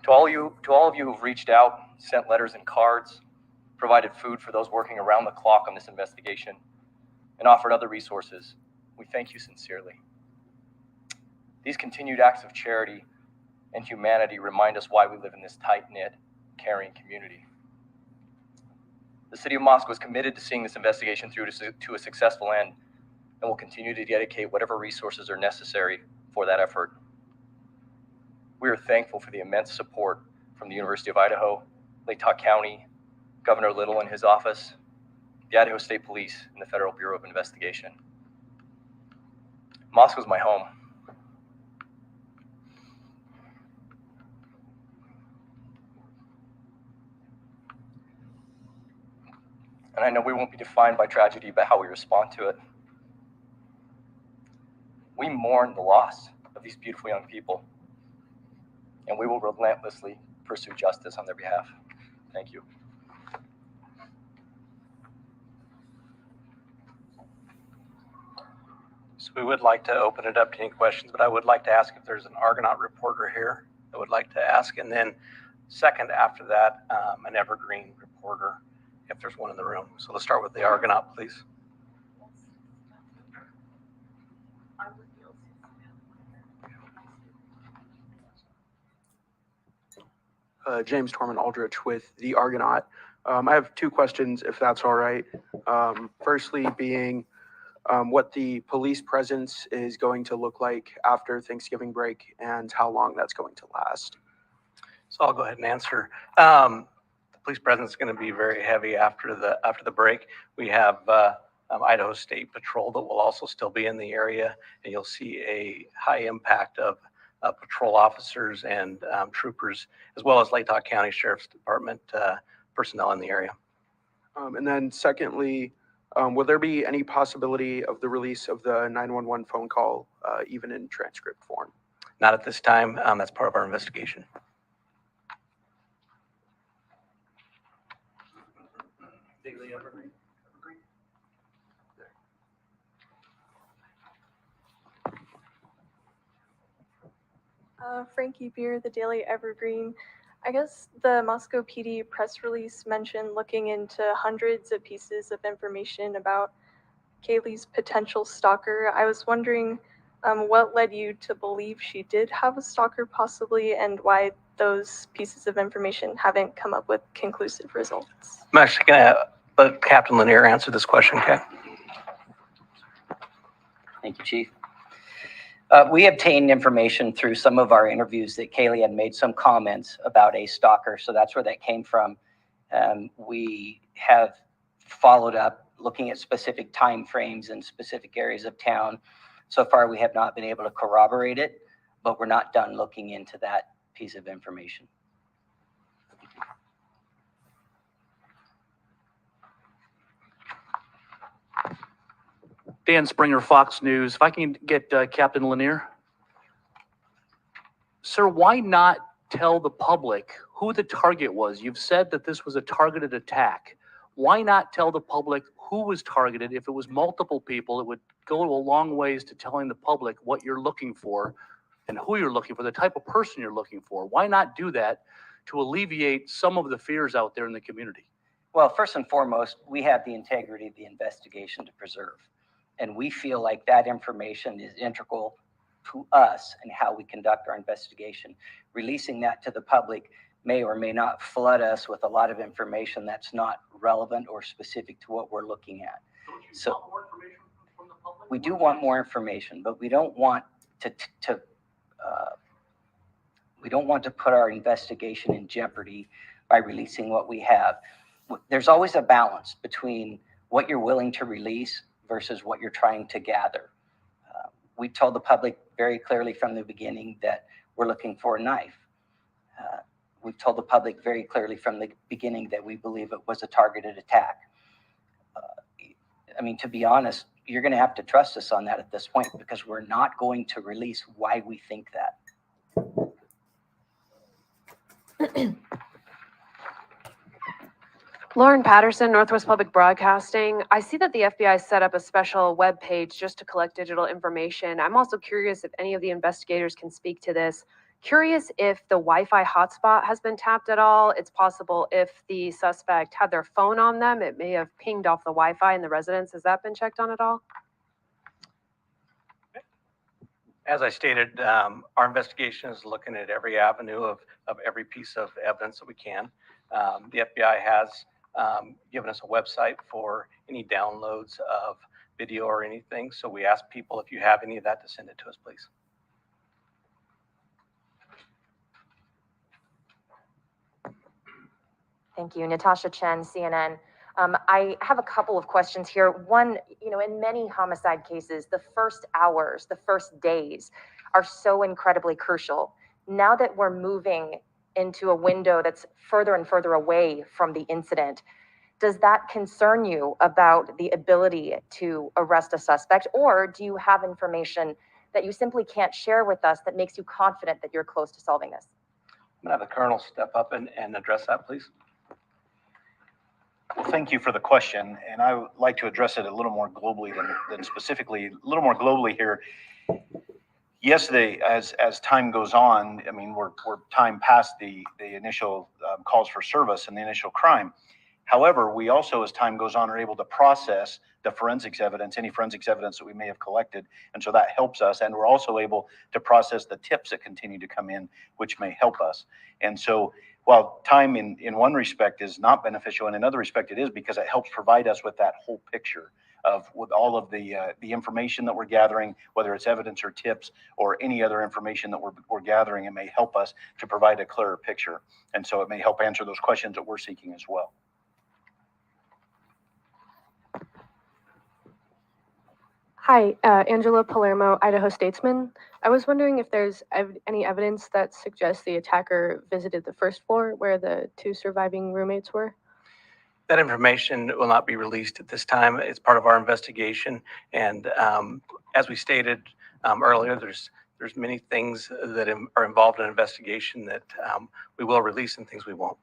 To all of you who've reached out, sent letters and cards, provided food for those working around the clock on this investigation, and offered other resources, we thank you sincerely. These continued acts of charity and humanity remind us why we live in this tight-knit, caring community. The City of Moscow is committed to seeing this investigation through to a successful end and will continue to dedicate whatever resources are necessary for that effort. We are thankful for the immense support from the University of Idaho, Lake County, Governor Little and his office, the Idaho State Police, and the Federal Bureau of Investigation. Moscow is my home. And I know we won't be defined by tragedy, but how we respond to it. We mourn the loss of these beautiful young people, and we will relentlessly pursue justice on their behalf. Thank you. So we would like to open it up to any questions, but I would like to ask if there's an Argonaut reporter here that would like to ask. And then second after that, an Evergreen reporter, if there's one in the room. So let's start with the Argonaut, please. James Tormund Aldrich with the Argonaut. I have two questions, if that's all right. Firstly, being what the police presence is going to look like after Thanksgiving break and how long that's going to last. So I'll go ahead and answer. The police presence is going to be very heavy after the break. We have Idaho State Patrol that will also still be in the area, and you'll see a high impact of patrol officers and troopers, as well as Latah County Sheriff's Department personnel in the area. And then secondly, will there be any possibility of the release of the 911 phone call, even in transcript form? Not at this time. That's part of our investigation. Frankie Beer, the Daily Evergreen. I guess the Moscow PD press release mentioned looking into hundreds of pieces of information about Kaylee's potential stalker. I was wondering what led you to believe she did have a stalker possibly, and why those pieces of information haven't come up with conclusive results. I'm actually going to let Captain Lanier answer this question, okay? Thank you, Chief. We obtained information through some of our interviews that Kaylee had made some comments about a stalker, so that's where that came from. We have followed up looking at specific time frames in specific areas of town. So far, we have not been able to corroborate it, but we're not done looking into that piece of information. Dan Springer, Fox News. If I can get Captain Lanier. Sir, why not tell the public who the target was? You've said that this was a targeted attack. Why not tell the public who was targeted? If it was multiple people, it would go a long ways to telling the public what you're looking for and who you're looking for, the type of person you're looking for. Why not do that to alleviate some of the fears out there in the community? Well, first and foremost, we have the integrity of the investigation to preserve. And we feel like that information is integral to us and how we conduct our investigation. Releasing that to the public may or may not flood us with a lot of information that's not relevant or specific to what we're looking at. So want more information from the public? We do want more information, but we don't want to put our investigation in jeopardy by releasing what we have. There's always a balance between what you're willing to release versus what you're trying to gather. We told the public very clearly from the beginning that we're looking for a knife. We've told the public very clearly from the beginning that we believe it was a targeted attack. I mean, to be honest, you're going to have to trust us on that at this point, because we're not going to release why we think that. Lauren Patterson, Northwest Public Broadcasting. I see that the FBI set up a special web page just to collect digital information. I'm also curious if any of the investigators can speak to this. Curious if the Wi-Fi hotspot has been tapped at all. It's possible if the suspect had their phone on them, it may have pinged off the Wi-Fi in the residence. Has that been checked on at all? As I stated, our investigation is looking at every avenue of every piece of evidence that we can. The FBI has given us a website for any downloads of video or anything. So we ask people, if you have any of that, to send it to us, please. Thank you. Natasha Chen, CNN. I have a couple of questions here. One, in many homicide cases, the first hours, the first days are so incredibly crucial. Now that we're moving into a window that's further and further away from the incident, does that concern you about the ability to arrest a suspect? Or do you have information that you simply can't share with us that makes you confident that you're close to solving this? I'm going to have the Colonel step up and address that, please. Well, thank you for the question, and I would like to address it a little more globally than specifically, a little more globally here. Yes, as time goes on, I mean, we're time past the initial calls for service and the initial crime. However, we also, as time goes on, are able to process the forensics evidence, any forensics evidence that we may have collected. And so that helps us. And we're also able to process the tips that continue to come in, which may help us. And so while time in one respect is not beneficial, in another respect it is, because it helps provide us with that whole picture of with all of the information that we're gathering, whether it's evidence or tips or any other information that we're gathering, it may help us to provide a clearer picture. And so it may help answer those questions that we're seeking as well. Hi, Angela Palermo, Idaho Statesman. I was wondering if there's any evidence that suggests the attacker visited the first floor where the 2 surviving roommates were. That information will not be released at this time. It's part of our investigation. And as we stated earlier, there's many things that are involved in an investigation that we will release and things we won't.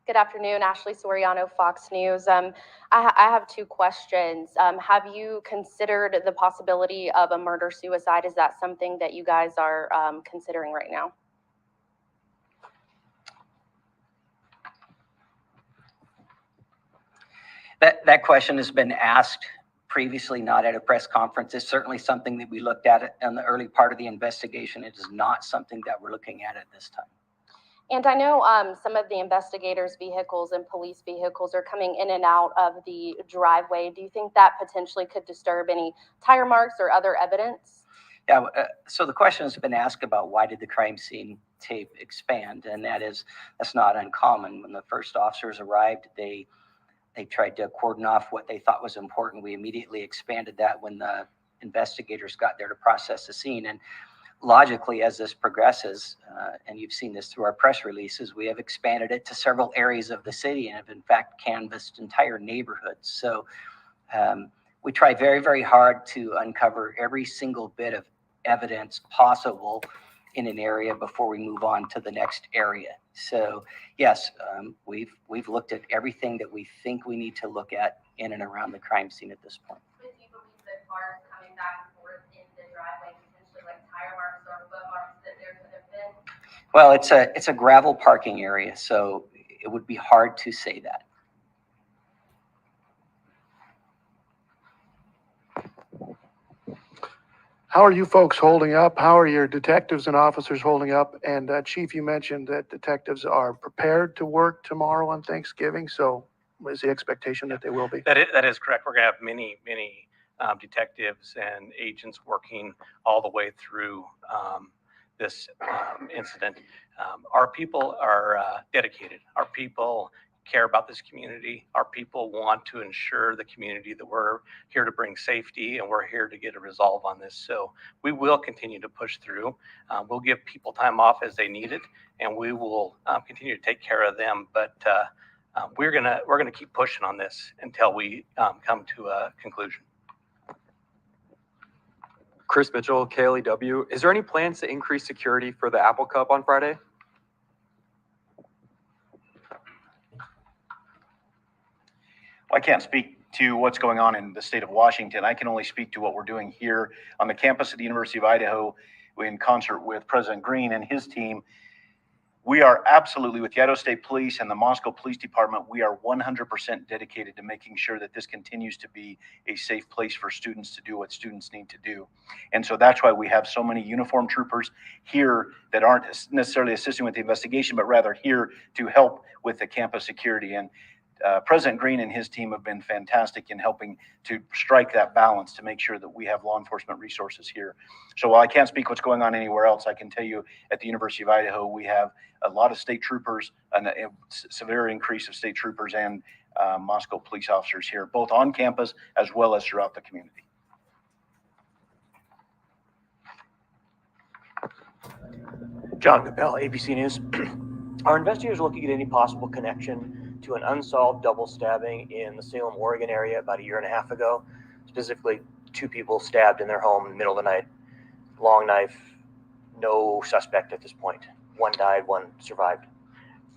Good afternoon, Ashley Soriano, Fox News. I have 2 questions. Have you considered the possibility of a murder-suicide? Is that something that you guys are considering right now? That question has been asked previously, not at a press conference. It's certainly something that we looked at in the early part of the investigation. It is not something that we're looking at this time. And I know some of the investigators' vehicles and police vehicles are coming in and out of the driveway. Do you think that potentially could disturb any tire marks or other evidence? Yeah, so the question has been asked about why did the crime scene tape expand? And that's not uncommon. When the first officers arrived, they tried to cordon off what they thought was important. We immediately expanded that when the investigators got there to process the scene. And logically, as this progresses, and you've seen this through our press releases, we have expanded it to several areas of the city and have in fact canvassed entire neighborhoods. So we try very, very hard to uncover every single bit of evidence possible in an area before we move on to the next area. So yes, we've looked at everything that we think we need to look at in and around the crime scene at this point. Do you believe that cars coming back and forth in the driveway, potentially like tire marks or foot marks, that there could have been? Well, it's a gravel parking area, so it would be hard to say that. How are you folks holding up? How are your detectives and officers holding up? And Chief, you mentioned that detectives are prepared to work tomorrow on Thanksgiving. So is the expectation that they will be? That is correct. We're going to have many detectives and agents working all the way through this incident. Our people are dedicated. Our people care about this community. Our people want to ensure the community that we're here to bring safety and we're here to get a resolve on this. So we will continue to push through. We'll give people time off as they need it, and we will continue to take care of them. But we're gonna keep pushing on this until we come to a conclusion. Chris Mitchell, KLEW. Is there any plans to increase security for the Apple Cup on Friday? I can't speak to what's going on in the state of Washington. I can only speak to what we're doing here on the campus of the University of Idaho in concert with President Green and his team. We are absolutely, with the Idaho State Police and the Mosco Police Department, we are 100% dedicated to making sure that this continues to be a safe place for students to do what students need to do. And so that's why we have so many uniformed troopers here that aren't necessarily assisting with the investigation, but rather here to help with the campus security. And President Green and his team have been fantastic in helping to strike that balance to make sure that we have law enforcement resources here. So while I can't speak what's going on anywhere else, I can tell you at the University of Idaho, we have a lot of state troopers, and a severe increase of state troopers and Moscow police officers here, both on campus as well as throughout the community. John Capel, ABC News. Are investigators looking at any possible connection to an unsolved double stabbing in the Salem, Oregon area about a year and a half ago? Specifically, 2 people stabbed in their home in the middle of the night. Long knife, no suspect at this point. One died, one survived.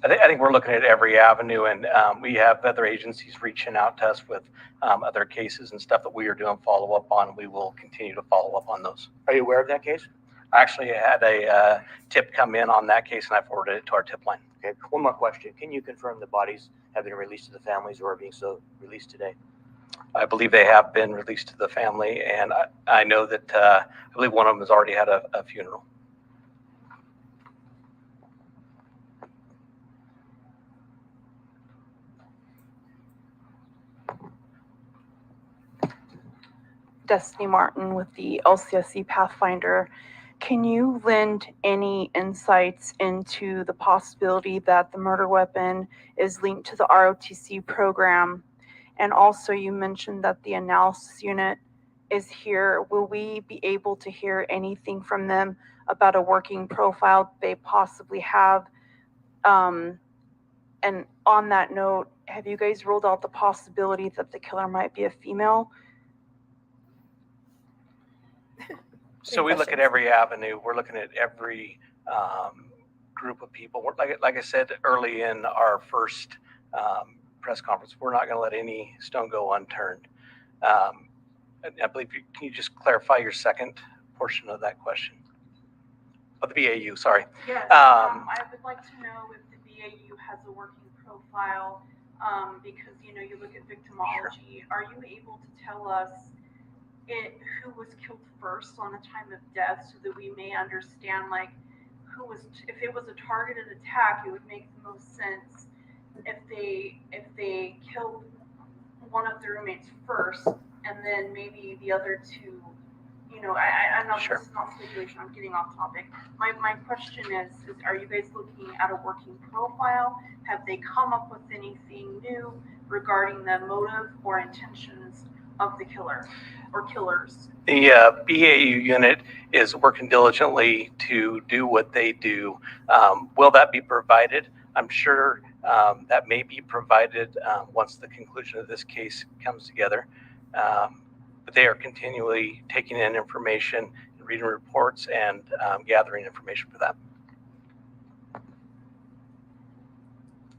I think we're looking at every avenue, and we have other agencies reaching out to us with other cases and stuff that we are doing follow-up on. We will continue to follow up on those. Are you aware of that case? I actually had a tip come in on that case, and I forwarded it to our tip line. Okay, one more question. Can you confirm the bodies have been released to the families or are being so released today? I believe they have been released to the family, and I know that I believe one of them has already had a funeral. Destiny Martin with the LCSC Pathfinder. Can you lend any insights into the possibility that the murder weapon is linked to the ROTC program? And also you mentioned that the analysis unit is here. Will we be able to hear anything from them about a working profile they possibly have? And on that note, have you guys ruled out the possibility that the killer might be a female? So we look at every avenue. We're looking at every group of people. Like I said early in our first press conference, we're not going to let any stone go unturned. I believe can you just clarify your second portion of that question? Of the BAU, sorry. Yes, I would like to know if the BAU has a working profile because you look at victimology. Sure. Are you able to tell us who was killed first on the time of death so that we may understand who was, if it was a targeted attack, it would make the most sense if they killed one of the roommates first and then maybe the other two, I know sure. This is not speculation, I'm getting off topic. My question is are you guys looking at a working profile? Have they come up with anything new regarding the motive or intentions of the killer or killers? The BAU unit is working diligently to do what they do. Will that be provided? I'm sure that may be provided once the conclusion of this case comes together. But they are continually taking in information, reading reports, and gathering information for that.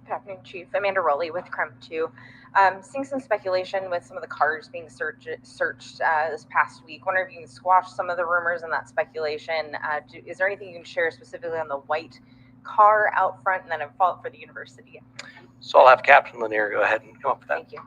Good afternoon, Chief. Amanda Rowley with Crump 2. Seeing some speculation with some of the cars being searched this past week. Wonder if you can squash some of the rumors and that speculation. Is there anything you can share specifically on the white car out front, and then a follow-up for the university? So I'll have Captain Lanier go ahead and come up with that. Thank you.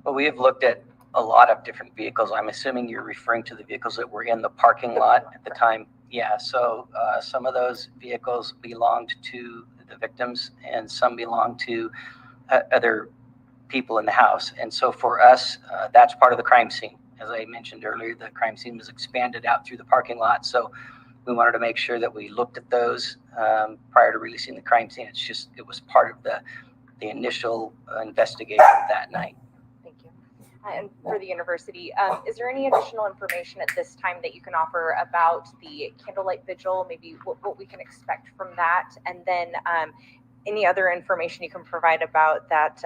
Well, we have looked at a lot of different vehicles. I'm assuming you're referring to the vehicles that were in the parking lot at the time. Yeah, so some of those vehicles belonged to the victims and some belonged to other people in the house. And so for us, that's part of the crime scene. As I mentioned earlier, the crime scene was expanded out through the parking lot. So we wanted to make sure that we looked at those prior to releasing the crime scene. It was part of the initial investigation that night. And for the university, is there any additional information at this time that you can offer about the candlelight vigil, maybe what we can expect from that? And then any other information you can provide about that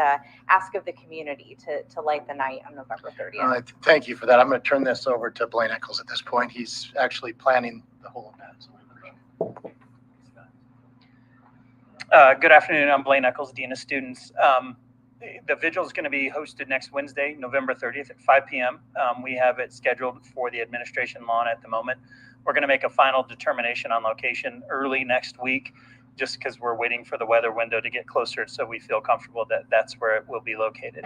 ask of the community to light the night on November 30th? Thank you for that. I'm going to turn this over to Blaine Eccles at this point. He's actually planning the whole event. Good afternoon. I'm Blaine Eccles, Dean of Students. The vigil is going to be hosted next Wednesday, November 30th at 5 p.m. We have it scheduled for the administration lawn at the moment. We're going to make a final determination on location early next week, just because we're waiting for the weather window to get closer, so we feel comfortable that that's where it will be located.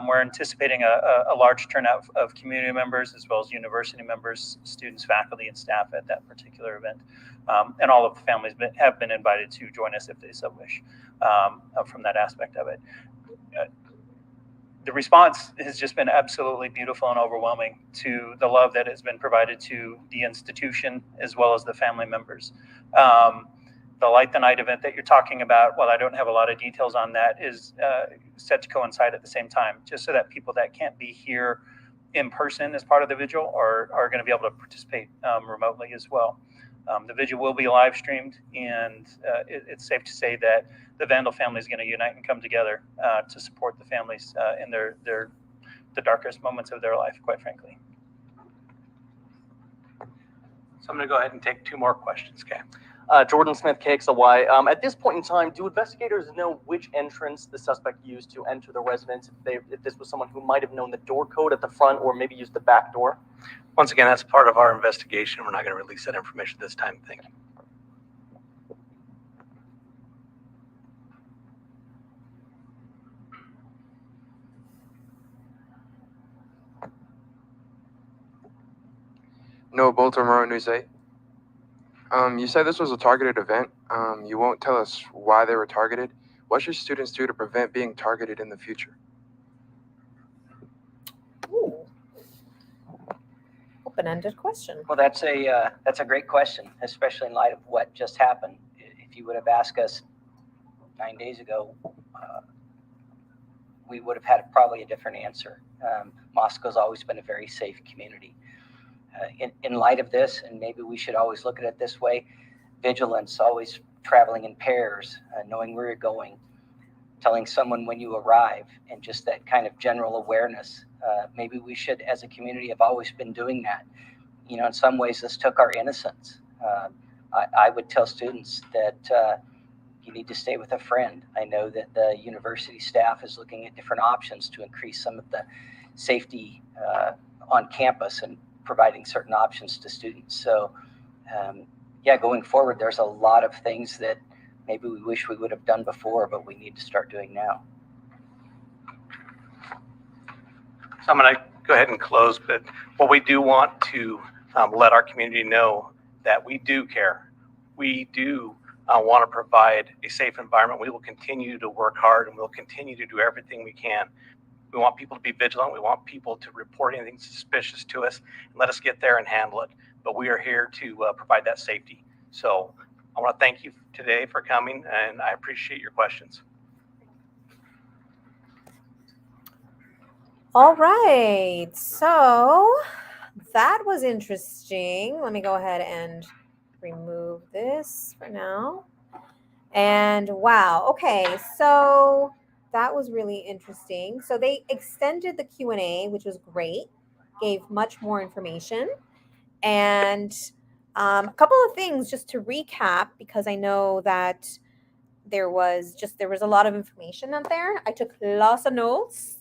We're anticipating a large turnout of community members as well as university members, students, faculty, and staff at that particular event. And all of the families have been invited to join us if they so wish from that aspect of it. The response has just been absolutely beautiful and overwhelming to the love that has been provided to the institution as well as the family members. The Light the Night event that you're talking about, while I don't have a lot of details on that, is set to coincide at the same time, just so that people that can't be here in person as part of the vigil are going to be able to participate remotely as well. The vigil will be live streamed, and it's safe to say that the Vandal family is going to unite and come together to support the families in the darkest moments of their life, quite frankly. So I'm going to go ahead and take two more questions, okay? Jordan Smith, KXLY. At this point in time, do investigators know which entrance the suspect used to enter the residence? If this was someone who might have known the door code at the front or maybe used the back door? Once again, that's part of our investigation. We're not going to release that information this time. Thank you. No, Baltimore News 8. You said this was a targeted event. You won't tell us why they were targeted. What should students do to prevent being targeted in the future? Ooh. Open-ended question. Well, that's a great question, especially in light of what just happened. If you would have asked us 9 days ago, we would have had probably a different answer. Moscow's always been a very safe community. In light of this, and maybe we should always look at it this way, vigilance, always traveling in pairs, knowing where you're going, telling someone when you arrive, and just that kind of general awareness. Maybe we should, as a community, have always been doing that. You know, in some ways, this took our innocence. I would tell students that you need to stay with a friend. I know that the university staff is looking at different options to increase some of the safety on campus and providing certain options to students. So, yeah, going forward, there's a lot of things that maybe we wish we would have done before, but we need to start doing now. So I'm going to go ahead and close, but what we do want to let our community know that we do care. We do want to provide a safe environment. We will continue to work hard and we'll continue to do everything we can. We want people to be vigilant. We want people to report anything suspicious to us and let us get there and handle it. But we are here to provide that safety. So I want to thank you today for coming, and I appreciate your questions. All right. So that was interesting. Let me go ahead and remove this for now. And wow. Okay. So that was really interesting. So they extended the Q&A, which was great, gave much more information. And a couple of things just to recap, because I know that there was a lot of information out there. I took lots of notes.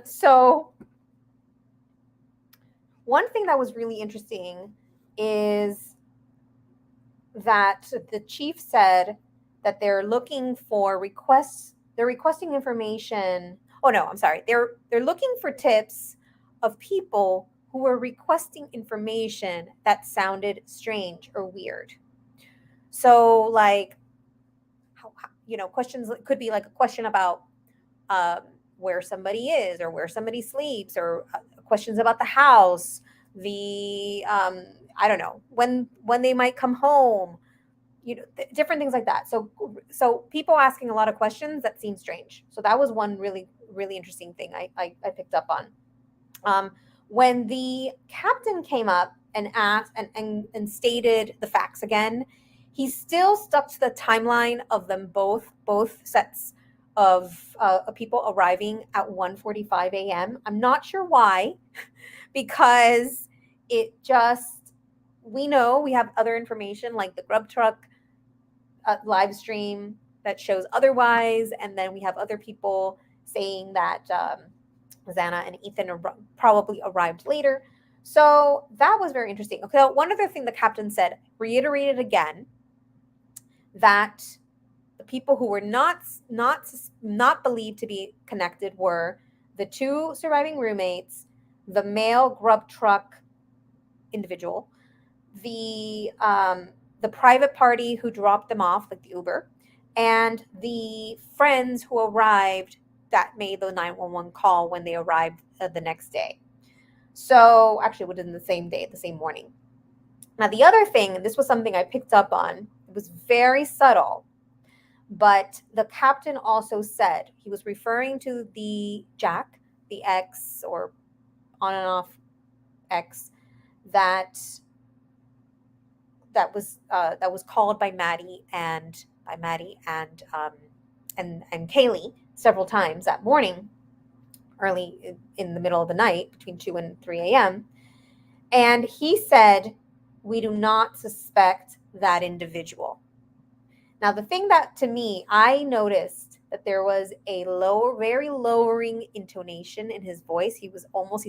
So one thing that was really interesting is that the chief said that they're looking for requests. They're requesting information. Oh no, I'm sorry. They're looking for tips of people who were requesting information that sounded strange or weird. So like, questions could be like a question about where somebody is or where somebody sleeps, or questions about the house, the I don't know, when they might come home, different things like that. So people asking a lot of questions that seem strange. So that was one really, really interesting thing I picked up on. When the captain came up and asked and stated the facts again, he still stuck to the timeline of them both sets of people arriving at 1:45 a.m. I'm not sure why, because we know we have other information like the grub truck live stream that shows otherwise, and then we have other people saying that Xana and Ethan probably arrived later. So that was very interesting. Okay, one other thing the captain said, reiterated again, that the people who were not believed to be connected were the two surviving roommates, the male grub truck individual, the private party who dropped them off, like the Uber, and the friends who arrived that made the 911 call when they arrived the next day. So actually within the same day, the same morning. Now the other thing, and this was something I picked up on, it was very subtle, but the captain also said, he was referring to the Jack, the ex or on and off ex, that was called by Maddie and Kaylee several times that morning, early in the middle of the night, between 2 and 3 a.m. And he said, we do not suspect that individual. Now, the thing that to me, I noticed that there was a very lowering intonation in his voice. He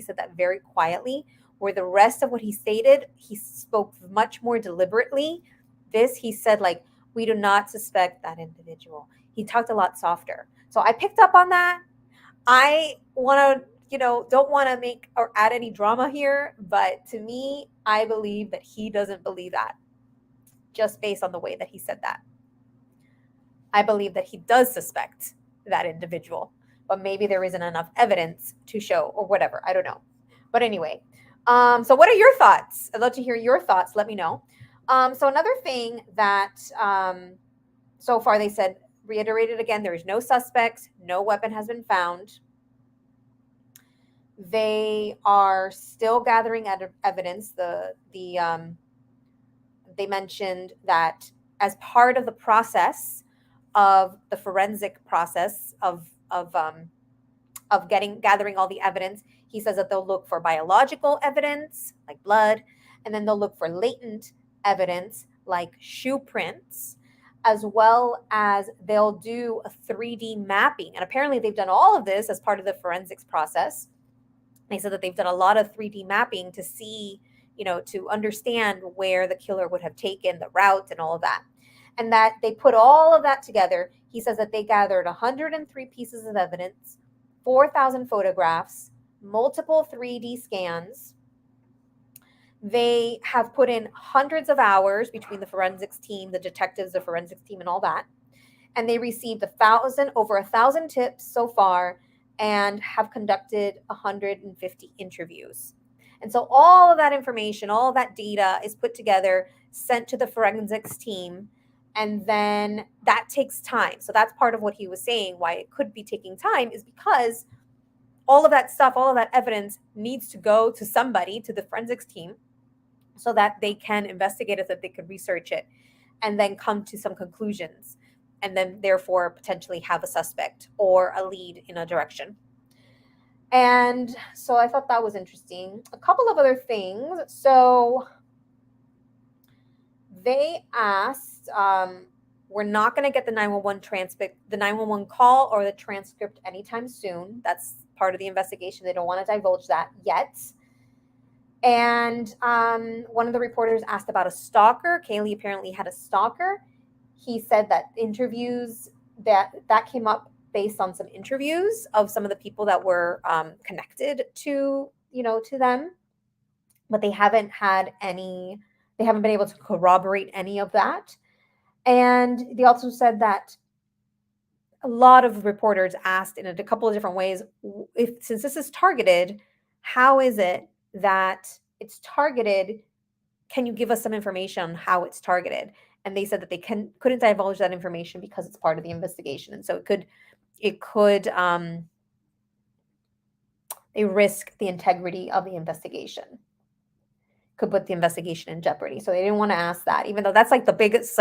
said that very quietly, where the rest of what he stated, he spoke much more deliberately. He said, like, we do not suspect that individual. He talked a lot softer. So I picked up on that. I want to, don't want to make or add any drama here, but to me, I believe that he doesn't believe that just based on the way that he said that. I believe that he does suspect that individual, but maybe there isn't enough evidence to show or whatever. I don't know. But anyway, so what are your thoughts? I'd love to hear your thoughts. Let me know. So another thing that so far they said, reiterated again, there is no suspects, no weapon has been found. They are still gathering evidence. They mentioned that as part of the process of the forensic process of gathering all the evidence, he says that they'll look for biological evidence like blood, and then they'll look for latent evidence like shoe prints, as well as they'll do a 3D mapping. And apparently they've done all of this as part of the forensics process. They said that they've done a lot of 3D mapping to see, to understand where the killer would have taken the route and all of that. And that they put all of that together. He says that they gathered 103 pieces of evidence, 4,000 photographs, multiple 3D scans. They have put in hundreds of hours between the forensics team, the detectives, the forensics team, and all that. And they received over 1,000 tips so far, and have conducted 150 interviews. And so all of that information, all of that data is put together, sent to the forensics team, and then that takes time. So that's part of what he was saying, why it could be taking time, is because all of that stuff, all of that evidence needs to go to somebody, to the forensics team, so that they can investigate it, that they could research it, and then come to some conclusions, and then therefore potentially have a suspect or a lead in a direction. And so I thought that was interesting. A couple of other things. So they asked, we're not going to get the 911 call or the transcript anytime soon. That's part of the investigation. They don't want to divulge that yet. And one of the reporters asked about a stalker. Kaylee apparently had a stalker. He said that interviews that came up based on some interviews of some of the people that were connected to them, but they haven't been able to corroborate any of that. And they also said that a lot of reporters asked in a couple of different ways, since this is targeted, how is it that it's targeted? Can you give us some information on how it's targeted? And they said that they couldn't divulge that information because it's part of the investigation. And so they risk the integrity of the investigation. Could put the investigation in jeopardy. So they didn't want to ask that, even though that's like the biggest,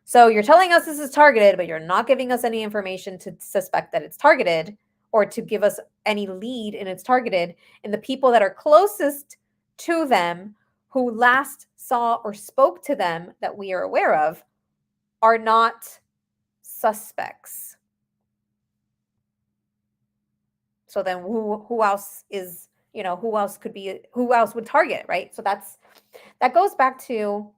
so you're telling us this is targeted, but you're not giving us any information to suspect that it's targeted or to give us any lead in it's targeted. And the people that are closest to them, who last saw or spoke to them that we are aware of, are not suspects. So then who else is, who else would target, right? So that goes back to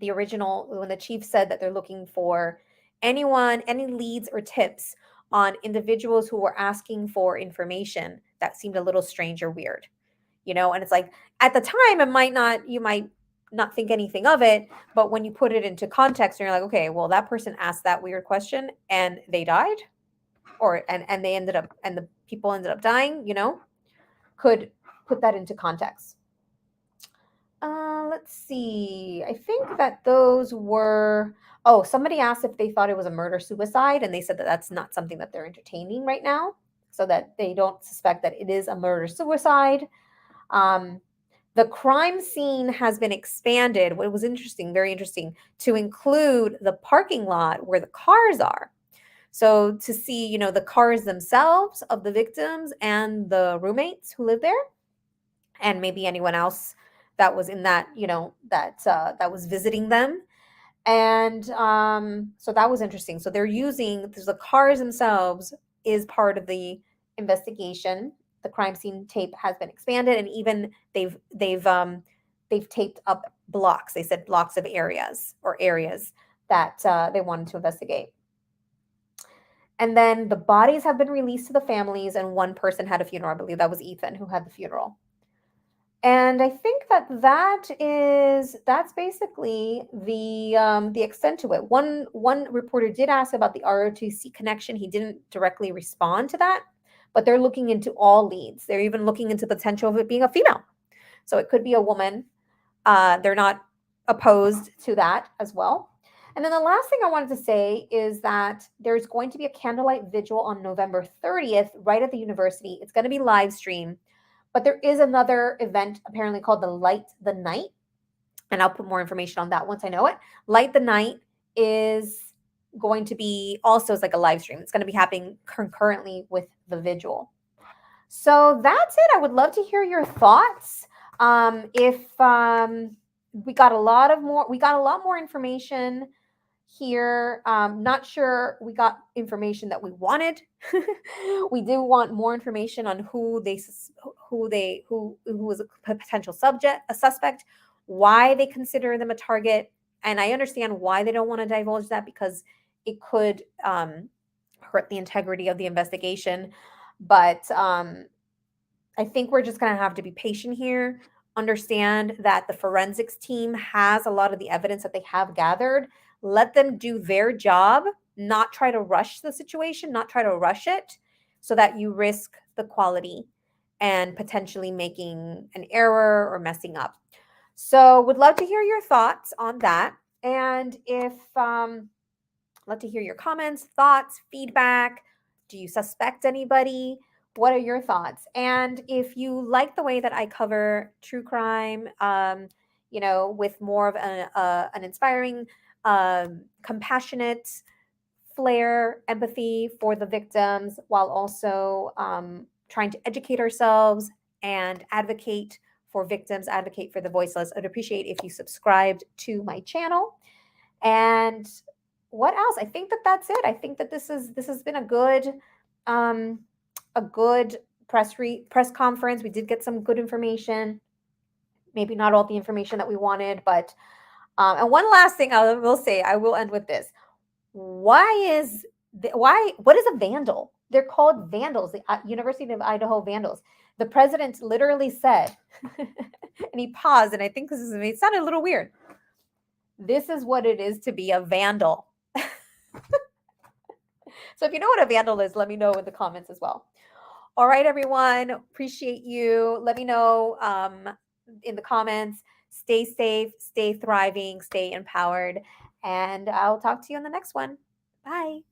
the original, when the chief said that they're looking for any leads or tips on individuals who were asking for information that seemed a little strange or weird, and it's like, at the time, you might not think anything of it, but when you put it into context and you're like, okay, well, that person asked that weird question and they died, and the people ended up dying, could put that into context. Let's see. I think that those were, somebody asked if they thought it was a murder-suicide, and they said that that's not something that they're entertaining right now, so that they don't suspect that it is a murder-suicide. The crime scene has been expanded, what was interesting, very interesting, to include the parking lot where the cars are. So to see, the cars themselves of the victims and the roommates who live there, and maybe anyone else that was in that, that was visiting them. And so that was interesting. So they're using the cars themselves is part of the investigation. The crime scene tape has been expanded, and even they've taped up blocks. They said blocks of areas that they wanted to investigate. And then the bodies have been released to the families, and one person had a funeral. I believe that was Ethan who had the funeral. And I think that's basically the extent to it. One reporter did ask about the ROTC connection. He didn't directly respond to that, but they're looking into all leads. They're even looking into the potential of it being a female. So it could be a woman. They're not opposed to that as well. And then the last thing I wanted to say is that there's going to be a candlelight vigil on November 30th, right at the university. It's going to be live streamed, but there is another event apparently called the Light the Night. And I'll put more information on that once I know it. Light the Night is going to be also, it's like a live stream. It's going to be happening concurrently with the vigil. So that's it. I would love to hear your thoughts. We got a lot more information here. Not sure we got information that we wanted. We do want more information on who was a potential suspect, why they consider them a target. And I understand why they don't want to divulge that, because it could hurt the integrity of the investigation. But I think we're just going to have to be patient here, understand that the forensics team has a lot of the evidence that they have gathered. Let them do their job, not try to rush the situation, not try to rush it, so that you risk the quality and potentially making an error or messing up. So would love to hear your thoughts on that. And love to hear your comments, thoughts, feedback. Do you suspect anybody? What are your thoughts? And if you like the way that I cover true crime, with more of an inspiring, compassionate flair, empathy for the victims, while also trying to educate ourselves and advocate for victims, advocate for the voiceless, I'd appreciate if you subscribed to my channel. And what else? I think that's it. I think that this has been a good press conference. We did get some good information. Maybe not all the information that we wanted, but and one last thing I will say, I will end with this. What is a vandal? They're called vandals, the University of Idaho vandals. The president literally said, and he paused, and I think it sounded a little weird. This is what it is to be a vandal. So if you know what a vandal is, let me know in the comments as well. All right, everyone. Appreciate you. Let me know in the comments. Stay safe, stay thriving, stay empowered. And I'll talk to you in the next one. Bye.